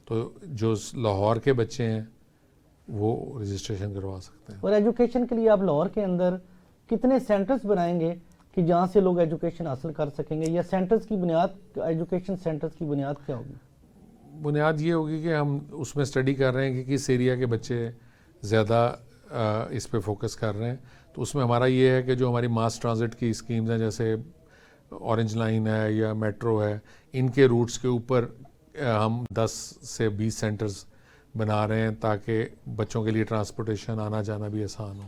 تو جو لاہور کے بچے ہیں وہ رجسٹریشن کروا سکتے ہیں. اور ایجوکیشن کے لیے آپ لاہور کے اندر کتنے سینٹرز بنائیں گے کہ جہاں سے لوگ ایجوکیشن حاصل کر سکیں گے، یا سینٹرز کی بنیاد، ایجوکیشن سینٹرز کی بنیاد کیا ہوگی؟ بنیاد یہ ہوگی کہ ہم اس میں اسٹڈی کر رہے ہیں کہ کس ایریا کے بچے زیادہ اس پہ فوکس کر رہے ہیں. تو اس میں ہمارا یہ ہے کہ جو ہماری ماس ٹرانزٹ کی اسکیمز ہیں، جیسے اورنج لائن ہے یا میٹرو ہے، ان کے روٹس کے اوپر ہم 10 سے 20 سینٹرز بنا رہے ہیں تاکہ بچوں کے لیے ٹرانسپورٹیشن آنا جانا بھی آسان ہو.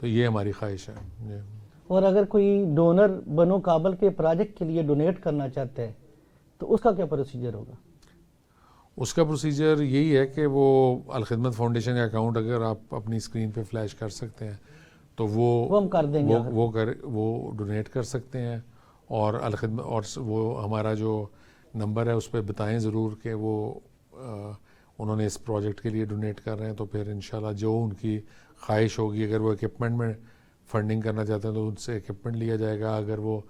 تو یہ ہماری خواہش ہے. جی. اور اگر کوئی ڈونر بنو کابل کے پروجیکٹ کے لیے ڈونیٹ کرنا چاہتا ہے تو اس کا کیا پروسیجر ہوگا؟ اس کا پروسیجر یہی ہے کہ وہ الخدمت فاؤنڈیشن کا اکاؤنٹ اگر آپ اپنی اسکرین پہ فلیش کر سکتے ہیں تو وہ ہم کر دیں گے. وہ ڈونیٹ کر سکتے ہیں. اور الخدمت اور وہ ہمارا جو نمبر ہے اس پہ بتائیں ضرور کہ وہ انہوں نے اس پروجیکٹ کے لیے ڈونیٹ کر رہے ہیں. تو پھر انشاءاللہ جو ان کی خواہش ہوگی, اگر وہ اکوپمنٹ میں فنڈنگ کرنا چاہتے ہیں تو ان سے اکوپمنٹ لیا جائے گا. اگر وہ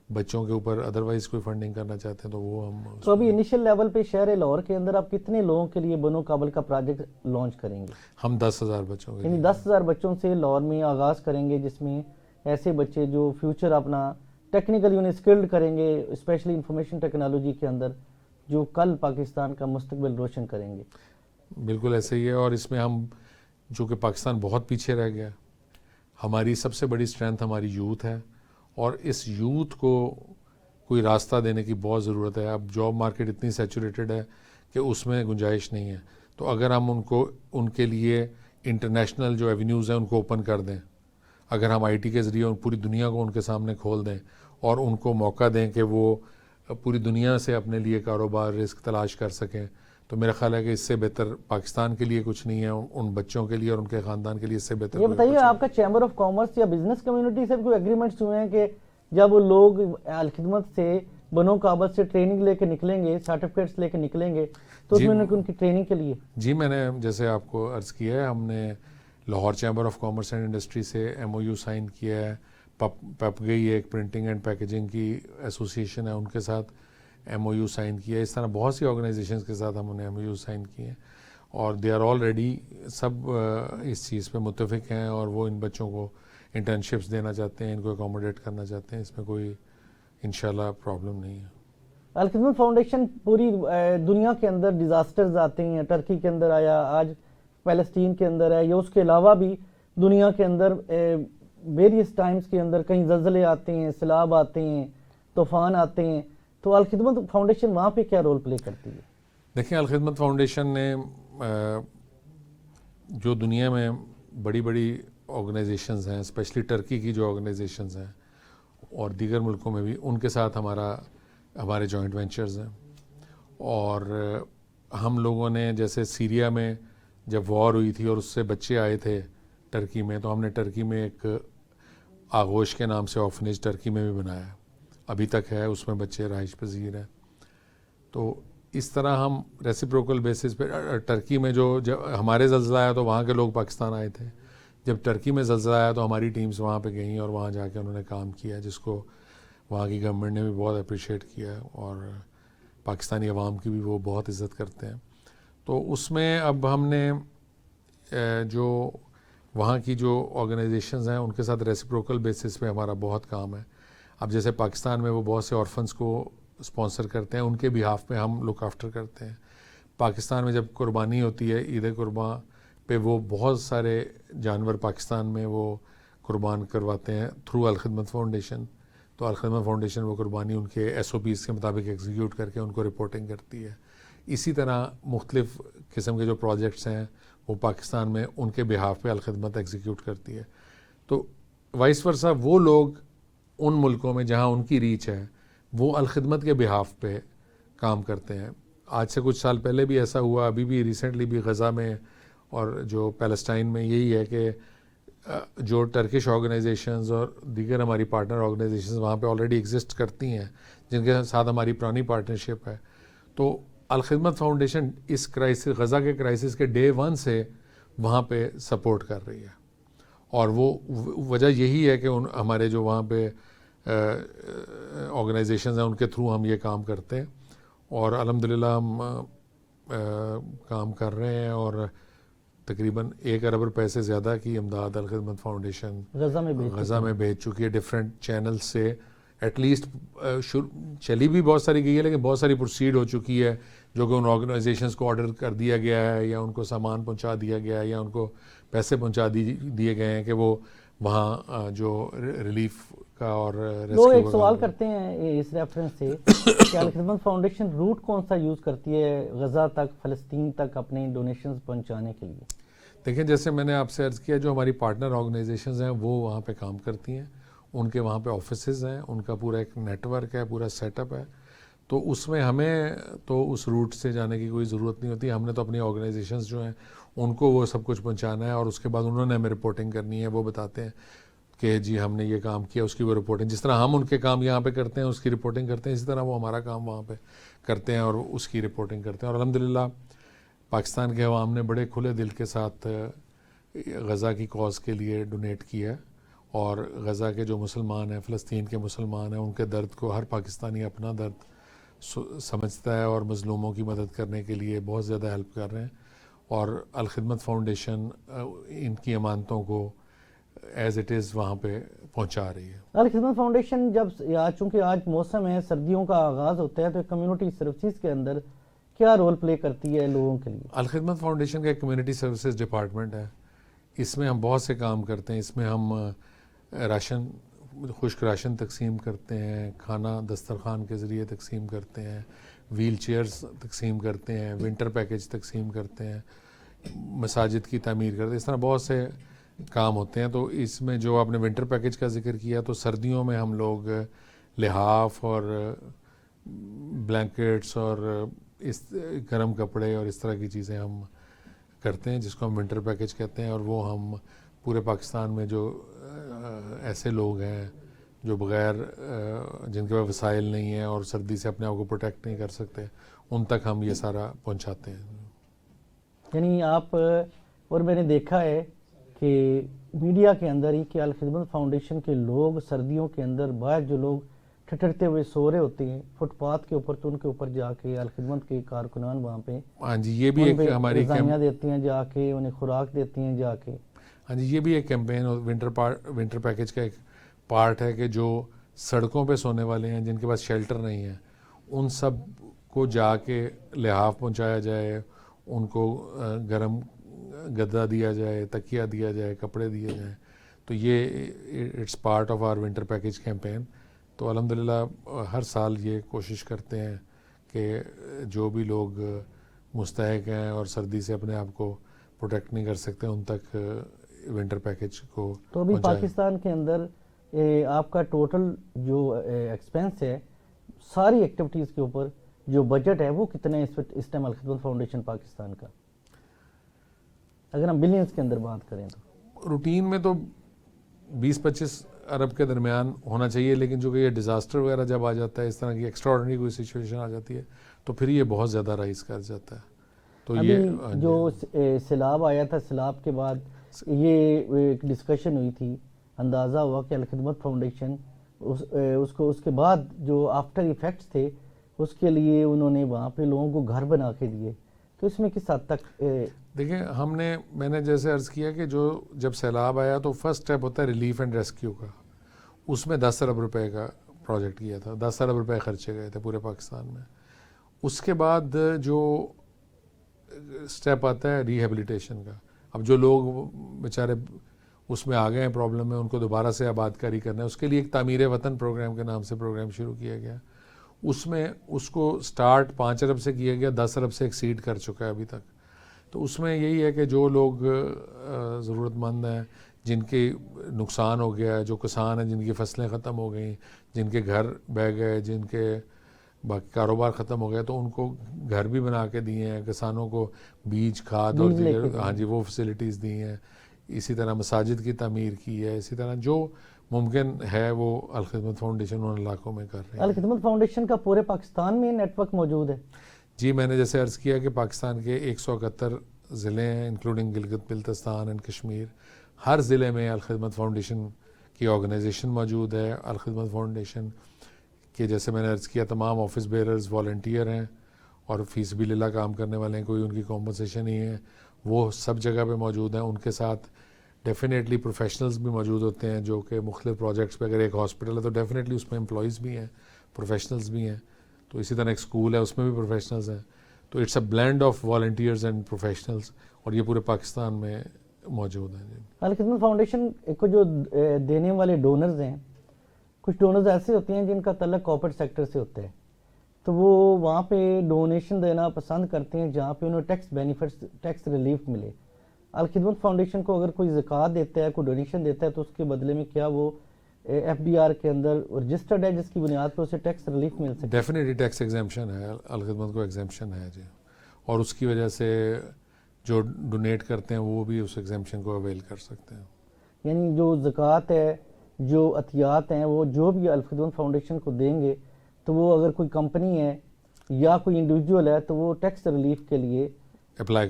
بچوں کے اوپر ادروائز کوئی فنڈنگ کرنا چاہتے ہیں تو وہ ہم. تو ابھی انیشل لیول پہ شہر لاہور کے اندر آپ کتنے لوگوں کے لیے بنو کابل کا پروجیکٹ لانچ کریں گے؟ ہم 10,000 بچوں کے یعنی 10,000 بچوں سے لاہور میں آغاز کریں گے, جس میں ایسے بچے جو فیوچر اپنا ٹیکنیکلی انہیں اسکلڈ کریں گے, اسپیشلی انفارمیشن ٹیکنالوجی کے اندر, جو کل پاکستان کا مستقبل روشن کریں گے. بالکل ایسے ہی ہے. اور اس میں ہم جو کہ پاکستان بہت پیچھے رہ گیا, ہماری سب سے بڑی اسٹرینتھ ہماری یوتھ ہے, اور اس یوتھ کو کوئی راستہ دینے کی بہت ضرورت ہے. اب جاب مارکیٹ اتنی سیچوریٹڈ ہے کہ اس میں گنجائش نہیں ہے. تو اگر ہم ان کے لیے انٹرنیشنل جو ایونیوز ہیں ان کو اوپن کر دیں, اگر ہم آئی ٹی کے ذریعے پوری دنیا کو ان کے سامنے کھول دیں اور ان کو موقع دیں کہ وہ پوری دنیا سے اپنے لیے کاروبار رزق تلاش کر سکیں, تو میرا خیال ہے کہ اس سے بہتر پاکستان کے لیے کچھ نہیں ہے, ان بچوں کے لیے اور ان کے خاندان کے لیے اس سے بہتر. یہ بتائیے آپ کا چیمبر آف کامرس یا بزنس کمیونٹی سے کوئی ایگریمنٹس ہوئے ہیں کہ جب وہ لوگ الخدمت سے بنو کابل سے ٹریننگ لے کے نکلیں گے, سرٹیفکیٹس لے کے نکلیں گے, تو اس میں ان کی ٹریننگ کے لیے؟ جی, میں نے جیسے آپ کو عرض کیا ہے, ہم نے Lahore chamber of commerce and industry سے ایم او یو سائن کیا ہے. پپ گئی ایک پرنٹنگ اینڈ پیکیجنگ کی ایسوسیشن ہے, ان کے ساتھ ایم او یو سائن کیا ہے. اس طرح بہت سی آرگنائزیشنز کے ساتھ ہم نے ایم او یو سائن کیے ہیں, اور دے آر آلریڈی سب اس چیز پہ متفق ہیں, اور وہ ان بچوں کو انٹرنشپس دینا چاہتے ہیں, ان کو اکوموڈیٹ کرنا چاہتے ہیں. اس میں کوئی انشاءاللہ پرابلم نہیں ہے. الخدمت فاؤنڈیشن پوری دنیا کے اندر ڈیزاسٹرز آتے ہیں, ٹرکی کے اندر آیا, آج فلسطین کے اندر ہے, یا اس کے علاوہ بھی دنیا کے اندر ویریس ٹائمز کے اندر کہیں زلزلے آتے ہیں, سیلاب آتے ہیں, طوفان آتے ہیں, تو الخدمت فاؤنڈیشن وہاں پہ کیا رول پلے کرتی ہے؟ دیکھیں, الخدمت فاؤنڈیشن نے جو دنیا میں بڑی بڑی آرگنائزیشنز ہیں, اسپیشلی ٹرکی کی جو آرگنائزیشنز ہیں اور دیگر ملکوں میں بھی, ان کے ساتھ ہمارے جوائنٹ وینچرز ہیں. اور ہم لوگوں نے جیسے سیریا میں جب وار ہوئی تھی اور اس سے بچے آئے تھے ٹرکی میں, تو ہم نے ٹرکی میں ایک آغوش کے نام سے آرفنیج ٹرکی میں بھی بنایا, ابھی تک ہے, اس میں بچے رہائش پذیر ہیں. تو اس طرح ہم ریسیپروکل بیسس پہ ٹرکی میں جب ہمارے زلزلہ آیا تو وہاں کے لوگ پاکستان آئے تھے, جب ٹرکی میں زلزلہ آیا تو ہماری ٹیمز وہاں پہ گئیں اور وہاں جا کے انہوں نے کام کیا, جس کو وہاں کی گورنمنٹ نے بھی بہت اپریشیٹ کیا, اور پاکستانی عوام کی بھی وہ بہت عزت کرتے ہیں. تو اس میں اب ہم نے جو وہاں کی جو آرگنائزیشنز ہیں ان کے ساتھ ریسیپروکل بیسس پہ ہمارا بہت کام ہے. اب جیسے پاکستان میں وہ بہت سے آرفنس کو اسپانسر کرتے ہیں, ان کے بیہاف پہ ہم لک آفٹر کرتے ہیں. پاکستان میں جب قربانی ہوتی ہے, عید قرباں پہ وہ بہت سارے جانور پاکستان میں وہ قربان کرواتے ہیں تھرو الخدمت فاؤنڈیشن. تو الخدمت فاؤنڈیشن وہ قربانی ان کے ایس او پیز کے مطابق ایگزیکیوٹ کر کے ان کو رپورٹنگ کرتی ہے. اسی طرح مختلف قسم کے جو پروجیکٹس ہیں وہ پاکستان میں ان کے بیہاف پہ الخدمت ایگزیکیوٹ کرتی ہے. تو وائس ورسا وہ لوگ ان ملکوں میں جہاں ان کی ریچ ہے وہ الخدمت کے بیہاف پہ کام کرتے ہیں. آج سے کچھ سال پہلے بھی ایسا ہوا, ابھی بھی ریسنٹلی بھی غزہ میں اور جو پیلسٹائن میں یہی ہے کہ جو ٹرکش آرگنائزیشنز اور دیگر ہماری پارٹنر آرگنائزیشنز وہاں پہ آلریڈی ایگزسٹ کرتی ہیں, جن کے ساتھ ہماری پرانی پارٹنرشپ ہے. تو الخدمت فاؤنڈیشن اس کرائسس, غزہ کے کرائسس کے ڈے 1 سے وہاں پہ سپورٹ کر رہی ہے, اور وہ وجہ یہی ہے کہ ہمارے جو وہاں پہ آرگنائزیشنز ہیں ان کے تھرو ہم یہ کام کرتے ہیں, اور الحمدللہ ہم کام کر رہے ہیں, اور تقریباً 1 ارب روپے سے زیادہ کی امداد الخدمت فاؤنڈیشن غزہ میں بھیج چکی ہے ڈفرینٹ چینل سے. ایٹ لیسٹ چلی بھی بہت ساری گئی ہے, لیکن بہت ساری پروسیڈ ہو چکی ہے جو کہ ان آرگنائزیشنز کو آرڈر کر دیا گیا ہے, یا ان کو سامان پہنچا دیا گیا ہے, یا ان کو پیسے پہنچا دیے گئے ہیں کہ وہ وہاں جو ریلیف کا اور لوگ ریسکیو ایک کا سوال کام کرتے ہیں اس ریفرنس سے کہ الخدمت فاؤنڈیشن روٹ کون سا یوز کرتی ہے غزہ تک فلسطین تک اپنی ڈونیشنز پہنچانے کے لیے؟ دیکھیں جیسے میں نے آپ سے عرض کیا جو ہماری پارٹنر آرگنائزیشنز ہیں وہ وہاں پہ کام کرتی ہیں, ان کے وہاں پہ آفیسز ہیں, ان کا پورا ایک نیٹ ورک ہے, پورا سیٹ اپ ہے, تو اس میں ہمیں تو اس روٹ سے جانے کی کوئی ضرورت نہیں ہوتی. ہم نے تو اپنی آرگنائزیشنز جو ہیں ان کو وہ سب کچھ پہنچانا ہے اور اس کے بعد انہوں نے ہمیں رپورٹنگ کرنی ہے. وہ بتاتے ہیں کہ جی ہم نے یہ کام کیا, اس کی وہ رپورٹنگ, جس طرح ہم ان کے کام یہاں پہ کرتے ہیں اس کی رپورٹنگ کرتے ہیں, اسی طرح وہ ہمارا کام وہاں پہ کرتے ہیں اور اس کی رپورٹنگ کرتے ہیں. اور الحمدللہ پاکستان کے عوام نے بڑے کھلے دل کے ساتھ غزہ کی کاز کے لیے ڈونیٹ کیا, اور غزہ کے جو مسلمان ہیں, فلسطین کے مسلمان ہیں, ان کے درد کو ہر پاکستانی اپنا درد سمجھتا ہے اور مظلوموں کی مدد کرنے کے لیے بہت زیادہ ہیلپ کر رہے ہیں. اور الخدمت فاؤنڈیشن ان کی امانتوں کو ایز اٹ از وہاں پہ پہنچا رہی ہے. الخدمت فاؤنڈیشن جب چونکہ آج موسم ہے, سردیوں کا آغاز ہوتا ہے, تو کمیونٹی سروسز کے اندر کیا رول پلے کرتی ہے لوگوں کے لیے؟ الخدمت فاؤنڈیشن کا ایک کمیونٹی سروسز ڈپارٹمنٹ ہے. اس میں ہم بہت سے کام کرتے ہیں. اس میں ہم راشن, خشک راشن تقسیم کرتے ہیں, کھانا دسترخوان کے ذریعے تقسیم کرتے ہیں, ویل چیئرز تقسیم کرتے ہیں, ونٹر پیکج تقسیم کرتے ہیں, مساجد کی تعمیر کرتے ہیں. اس طرح بہت سے کام ہوتے ہیں. تو اس میں جو آپ نے ونٹر پیکج کا ذکر کیا, تو سردیوں میں ہم لوگ لحاف اور بلینکٹس اور اس گرم کپڑے اور اس طرح کی چیزیں ہم کرتے ہیں, جس کو ہم ونٹر پیکج کہتے ہیں. اور وہ ہم پورے پاکستان میں جو ایسے لوگ ہیں جو بغیر جن کے پاس وسائل نہیں ہیں اور سردی سے اپنے آپ کو پروٹیکٹ نہیں کر سکتے, ان تک ہم یہ سارا پہنچاتے ہیں. یعنی آپ, اور میں نے دیکھا ہے کہ میڈیا کے اندر ہی کہ الخدمت فاؤنڈیشن کے لوگ سردیوں کے اندر باہر جو لوگ ٹھٹرتے ہوئے سو رہے ہوتے ہیں فٹ پاتھ کے اوپر, تو ان کے اوپر جا کے الخدمت کے کارکنان وہاں پہ, ہاں جی یہ بھی ایک ہماری غذائیاں دیتی ہیں جا کے, انہیں خوراک دیتی ہیں جا کے. ہاں جی یہ بھی ایک کیمپین ونٹر پیکج کا ایک پارٹ ہے کہ جو سڑکوں پہ سونے والے ہیں, جن کے پاس شیلٹر نہیں ہے, ان سب کو جا کے لحاف پہنچایا جائے, ان کو گرم گدا دیا جائے, تکیہ دیا جائے, کپڑے دیے جائیں. تو یہ it's part of our winter package campaign. تو الحمدللہ ہر سال یہ کوشش کرتے ہیں کہ جو بھی لوگ مستحق ہیں اور سردی سے اپنے آپ کو پروٹیکٹ نہیں کر سکتے, ان تک ونٹر پیکج کو. تو ابھی پاکستان کے اندر آپ کا ٹوٹل جو ایکسپینس ہے ساری ایکٹیویٹیز کے اوپر, جو بجٹ ہے وہ کتنا ہے اس ٹائم الخدمت فاؤنڈیشن پاکستان کا, اگر ہم بلینز کے اندر بات کریں تو؟ روٹین میں تو 20-25 ارب کے درمیان ہونا چاہیے, لیکن جو کہ یہ ڈیزاسٹر وغیرہ جب آ جاتا ہے, اس طرح کی ایکسٹرا آرڈنری کوئی سچویشن آ جاتی ہے, تو پھر یہ بہت زیادہ رائز کر جاتا ہے. تو یہ جو سیلاب آیا تھا, سیلاب کے بعد یہ ایک ڈسکشن ہوئی تھی, اندازہ ہوا کہ الخدمت فاؤنڈیشن اس کے بعد جو آفٹر ایفیکٹس تھے اس کے لیے انہوں نے وہاں پہ لوگوں کو گھر بنا کے دیے. تو اس میں کس حد تک دیکھیں میں نے جیسے عرض کیا کہ جب سیلاب آیا تو فرسٹ اسٹیپ ہوتا ہے ریلیف اینڈ ریسکیو کا, اس میں 10 ارب روپے کا پروجیکٹ کیا تھا, 10 ارب روپے خرچے گئے تھے پورے پاکستان میں. اس کے بعد جو اسٹیپ آتا ہے ریہیبلیٹیشن کا. اب جو لوگ بیچارے اس میں آ گئے ہیں پرابلم میں, ان کو دوبارہ سے آباد کاری کرنا ہے, اس کے لیے ایک تعمیر وطن پروگرام کے نام سے پروگرام شروع کیا گیا. اس میں اس کو سٹارٹ 5 ارب سے کیا گیا, 10 ارب سے ایکسیڈ کر چکا ہے ابھی تک. تو اس میں یہی ہے کہ جو لوگ ضرورت مند ہیں, جن کے نقصان ہو گیا ہے, جو کسان ہیں جن کی فصلیں ختم ہو گئیں, جن کے گھر بہ گئے, جن کے باقی کاروبار ختم ہو گیا, تو ان کو گھر بھی بنا کے دیے ہیں, کسانوں کو بیج, کھاد اور ہاں جی وہ فیسلٹیز دی ہیں. اسی طرح مساجد کی تعمیر کی ہے. اسی طرح جو ممکن ہے وہ الخدمت فاؤنڈیشن ان علاقوں میں کر رہے ہیں. الخدمت فاؤنڈیشن کا پورے پاکستان میں نیٹ ورک موجود ہے؟ جی میں نے جیسے عرض کیا کہ پاکستان کے 171 ضلع ہیں انکلوڈنگ گلگت بلتستان اینڈ کشمیر. ہر ضلع میں الخدمت فاؤنڈیشن کی آرگنائزیشن موجود ہے. الخدمت فاؤنڈیشن کے جیسے میں نے عرض کیا تمام آفس بیئرز والنٹیئر ہیں اور فی سبیل اللہ کام کرنے والے ہیں, کوئی ان کی کمپنسیشن نہیں ہے, وہ سب جگہ پہ موجود ہیں. ان کے ساتھ ڈیفینیٹلی پروفیشنلز بھی موجود ہوتے ہیں جو کہ مختلف پروجیکٹس پہ, اگر ایک ہاسپٹل ہے تو ڈیفینیٹلی اس میں امپلائیز بھی ہیں, پروفیشنلز بھی ہیں. تو اسی طرح ایک اسکول ہے اس میں بھی پروفیشنلز ہیں. تو it's a blend of volunteers and professionals, اور یہ پورے پاکستان میں موجود ہیں. الخدمت فاؤنڈیشن کو جو دینے والے ڈونرز ہیں کچھ ڈونرز ایسے ہوتے ہیں جن کا تعلق کارپوریٹ سیکٹر سے ہوتا ہے، تو وہ وہاں پہ ڈونیشن دینا پسند کرتے ہیں جہاں پہ انہیں ٹیکس بینیفٹس، ٹیکس ریلیف ملے. الخدمت فاؤنڈیشن کو اگر کوئی زکوٰۃ دیتا ہے، کوئی ڈونیشن دیتا ہے، تو اس کے بدلے میں کیا وہ ایف بی آر کے اندر رجسٹرڈ ہے جس کی بنیاد پہ اسے ٹیکس ریلیف مل سکے؟ ڈیفینیٹلی ٹیکس ایگزیمپشن ہے، الخدمت کو ایگزیمپشن ہے جی، اور اس کی وجہ سے جو ڈونیٹ کرتے ہیں وہ بھی اس ایگزیمپشن کو اویل کر سکتے ہیں. یعنی جو زکوٰۃ ہے، جو عطیات ہیں، وہ جو بھی الخدمت فاؤنڈیشن کو دیں گے تو وہ اگر کوئی کمپنی ہے یا کوئی انڈیویجول ہے تو وہ ٹیکس ریلیف کے لیے اپلائی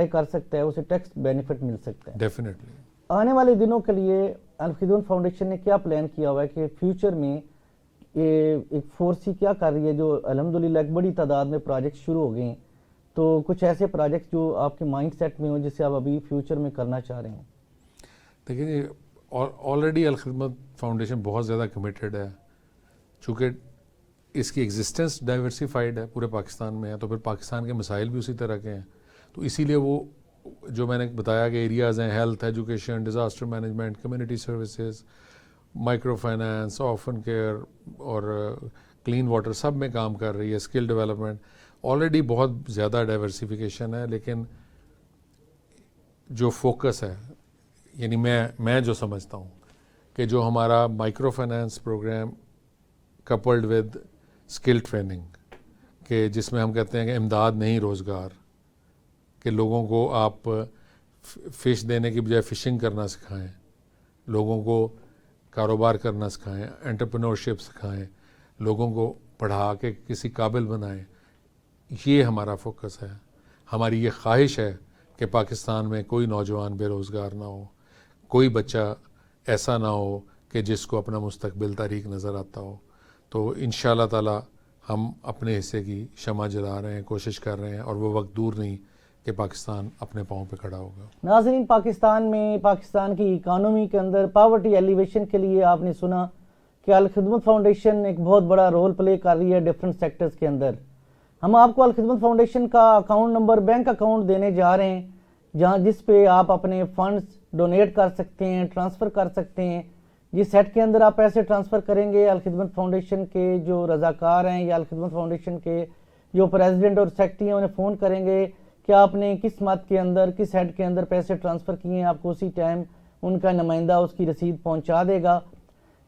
کر سکتا ہے، اسے ٹیکس بینیفٹ مل سکتا ہے. ڈیفینیٹلی. آنے والے دنوں کے لیے الخدمت فاؤنڈیشن نے کیا پلان کیا ہوا ہے کہ فیوچر میں ایک فورسی کیا کر رہی ہے، جو الحمدللہ ایک بڑی تعداد میں پروجیکٹ شروع ہو گئے ہیں، تو کچھ ایسے پروجیکٹ جو آپ کے مائنڈ سیٹ میں ہوں جسے آپ ابھی فیوچر میں کرنا چاہ رہے ہیں؟ دیکھیں جی، آلریڈی الخدمت فاؤنڈیشن بہت زیادہ کمیٹیڈ ہے، چونکہ اس کی ایگزسٹنس ڈائیورسیفائڈ ہے، پورے پاکستان میں ہے، تو پھر پاکستان کے مسائل بھی اسی طرح کے ہیں، تو اسی لیے وہ جو میں نے بتایا کہ ایریاز ہیں، health, education, disaster management, community services, micro finance, orphan care اور کلین واٹر، سب میں کام کر رہی ہے. اسکل ڈیولپمنٹ آلریڈی بہت زیادہ ڈائیورسیفیکیشن ہے، لیکن جو فوکس ہے، یعنی میں جو سمجھتا ہوں کہ جو ہمارا micro finance programme coupled with skill training, کہ جس میں ہم کہتے ہیں کہ امداد نہیں روزگار، کہ لوگوں کو آپ فش دینے کی بجائے فشنگ کرنا سکھائیں، لوگوں کو کاروبار کرنا سکھائیں، انٹرپرینورشپ سکھائیں، لوگوں کو پڑھا کے کسی قابل بنائیں، یہ ہمارا فوکس ہے. ہماری یہ خواہش ہے کہ پاکستان میں کوئی نوجوان بے روزگار نہ ہو، کوئی بچہ ایسا نہ ہو کہ جس کو اپنا مستقبل تاریک نظر آتا ہو. تو انشاءاللہ تعالی ہم اپنے حصے کی شمع جلا رہے ہیں، کوشش کر رہے ہیں، اور وہ وقت دور نہیں کہ پاکستان اپنے پاؤں پہ کھڑا ہوگا. ناظرین، پاکستان کی اکانومی کے اندر پاورٹی ایلیویشن کے لیے آپ نے سنا کہ الخدمت فاؤنڈیشن ایک بہت بڑا رول پلے کر رہی ہے ڈیفرنٹ سیکٹرز کے اندر. ہم آپ کو الخدمت فاؤنڈیشن کا اکاؤنٹ نمبر، بینک اکاؤنٹ دینے جا رہے ہیں، جس پہ آپ اپنے فنڈز ڈونیٹ کر سکتے ہیں، ٹرانسفر کر سکتے ہیں. جس سیٹ کے اندر آپ پیسے ٹرانسفر کریں گے، الخدمت فاؤنڈیشن کے جو رضاکار ہیں یا الخدمت فاؤنڈیشن کے جو پریزیڈنٹ اور سیکرٹری ہیں انہیں فون کریں گے کہ آپ نے کس منتھ کے اندر، کس ہیڈ کے اندر پیسے ٹرانسفر کیے ہیں، آپ کو اسی ٹائم ان کا نمائندہ اس کی رسید پہنچا دے گا.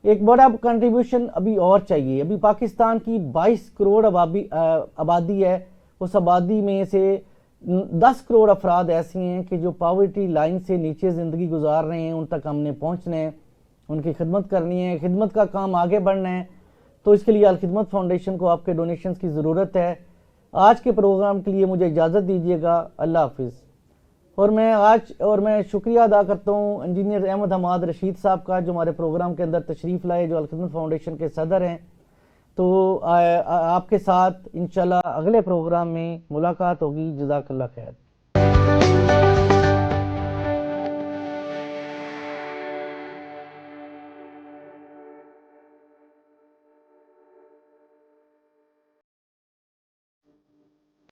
ایک بڑا کنٹریبیوشن ابھی اور چاہیے. ابھی پاکستان کی 22 کروڑ آبادی ہے، اس آبادی میں سے 10 کروڑ افراد ایسے ہیں کہ جو پاورٹی لائن سے نیچے زندگی گزار رہے ہیں. ان تک ہم نے پہنچنا ہے، ان کی خدمت کرنی ہے، خدمت کا کام آگے بڑھنا ہے. تو اس کے لیے الخدمت فاؤنڈیشن کو آپ کے ڈونیشنز کی ضرورت ہے. آج کے پروگرام کے لیے مجھے اجازت دیجیے گا. اللہ حافظ. اور میں شکریہ ادا کرتا ہوں انجینئر احمد حماد رشید صاحب کا، جو ہمارے پروگرام کے اندر تشریف لائے، جو الخدمت فاؤنڈیشن کے صدر ہیں. تو آپ کے ساتھ انشاءاللہ اگلے پروگرام میں ملاقات ہوگی. جزاک اللہ خیر.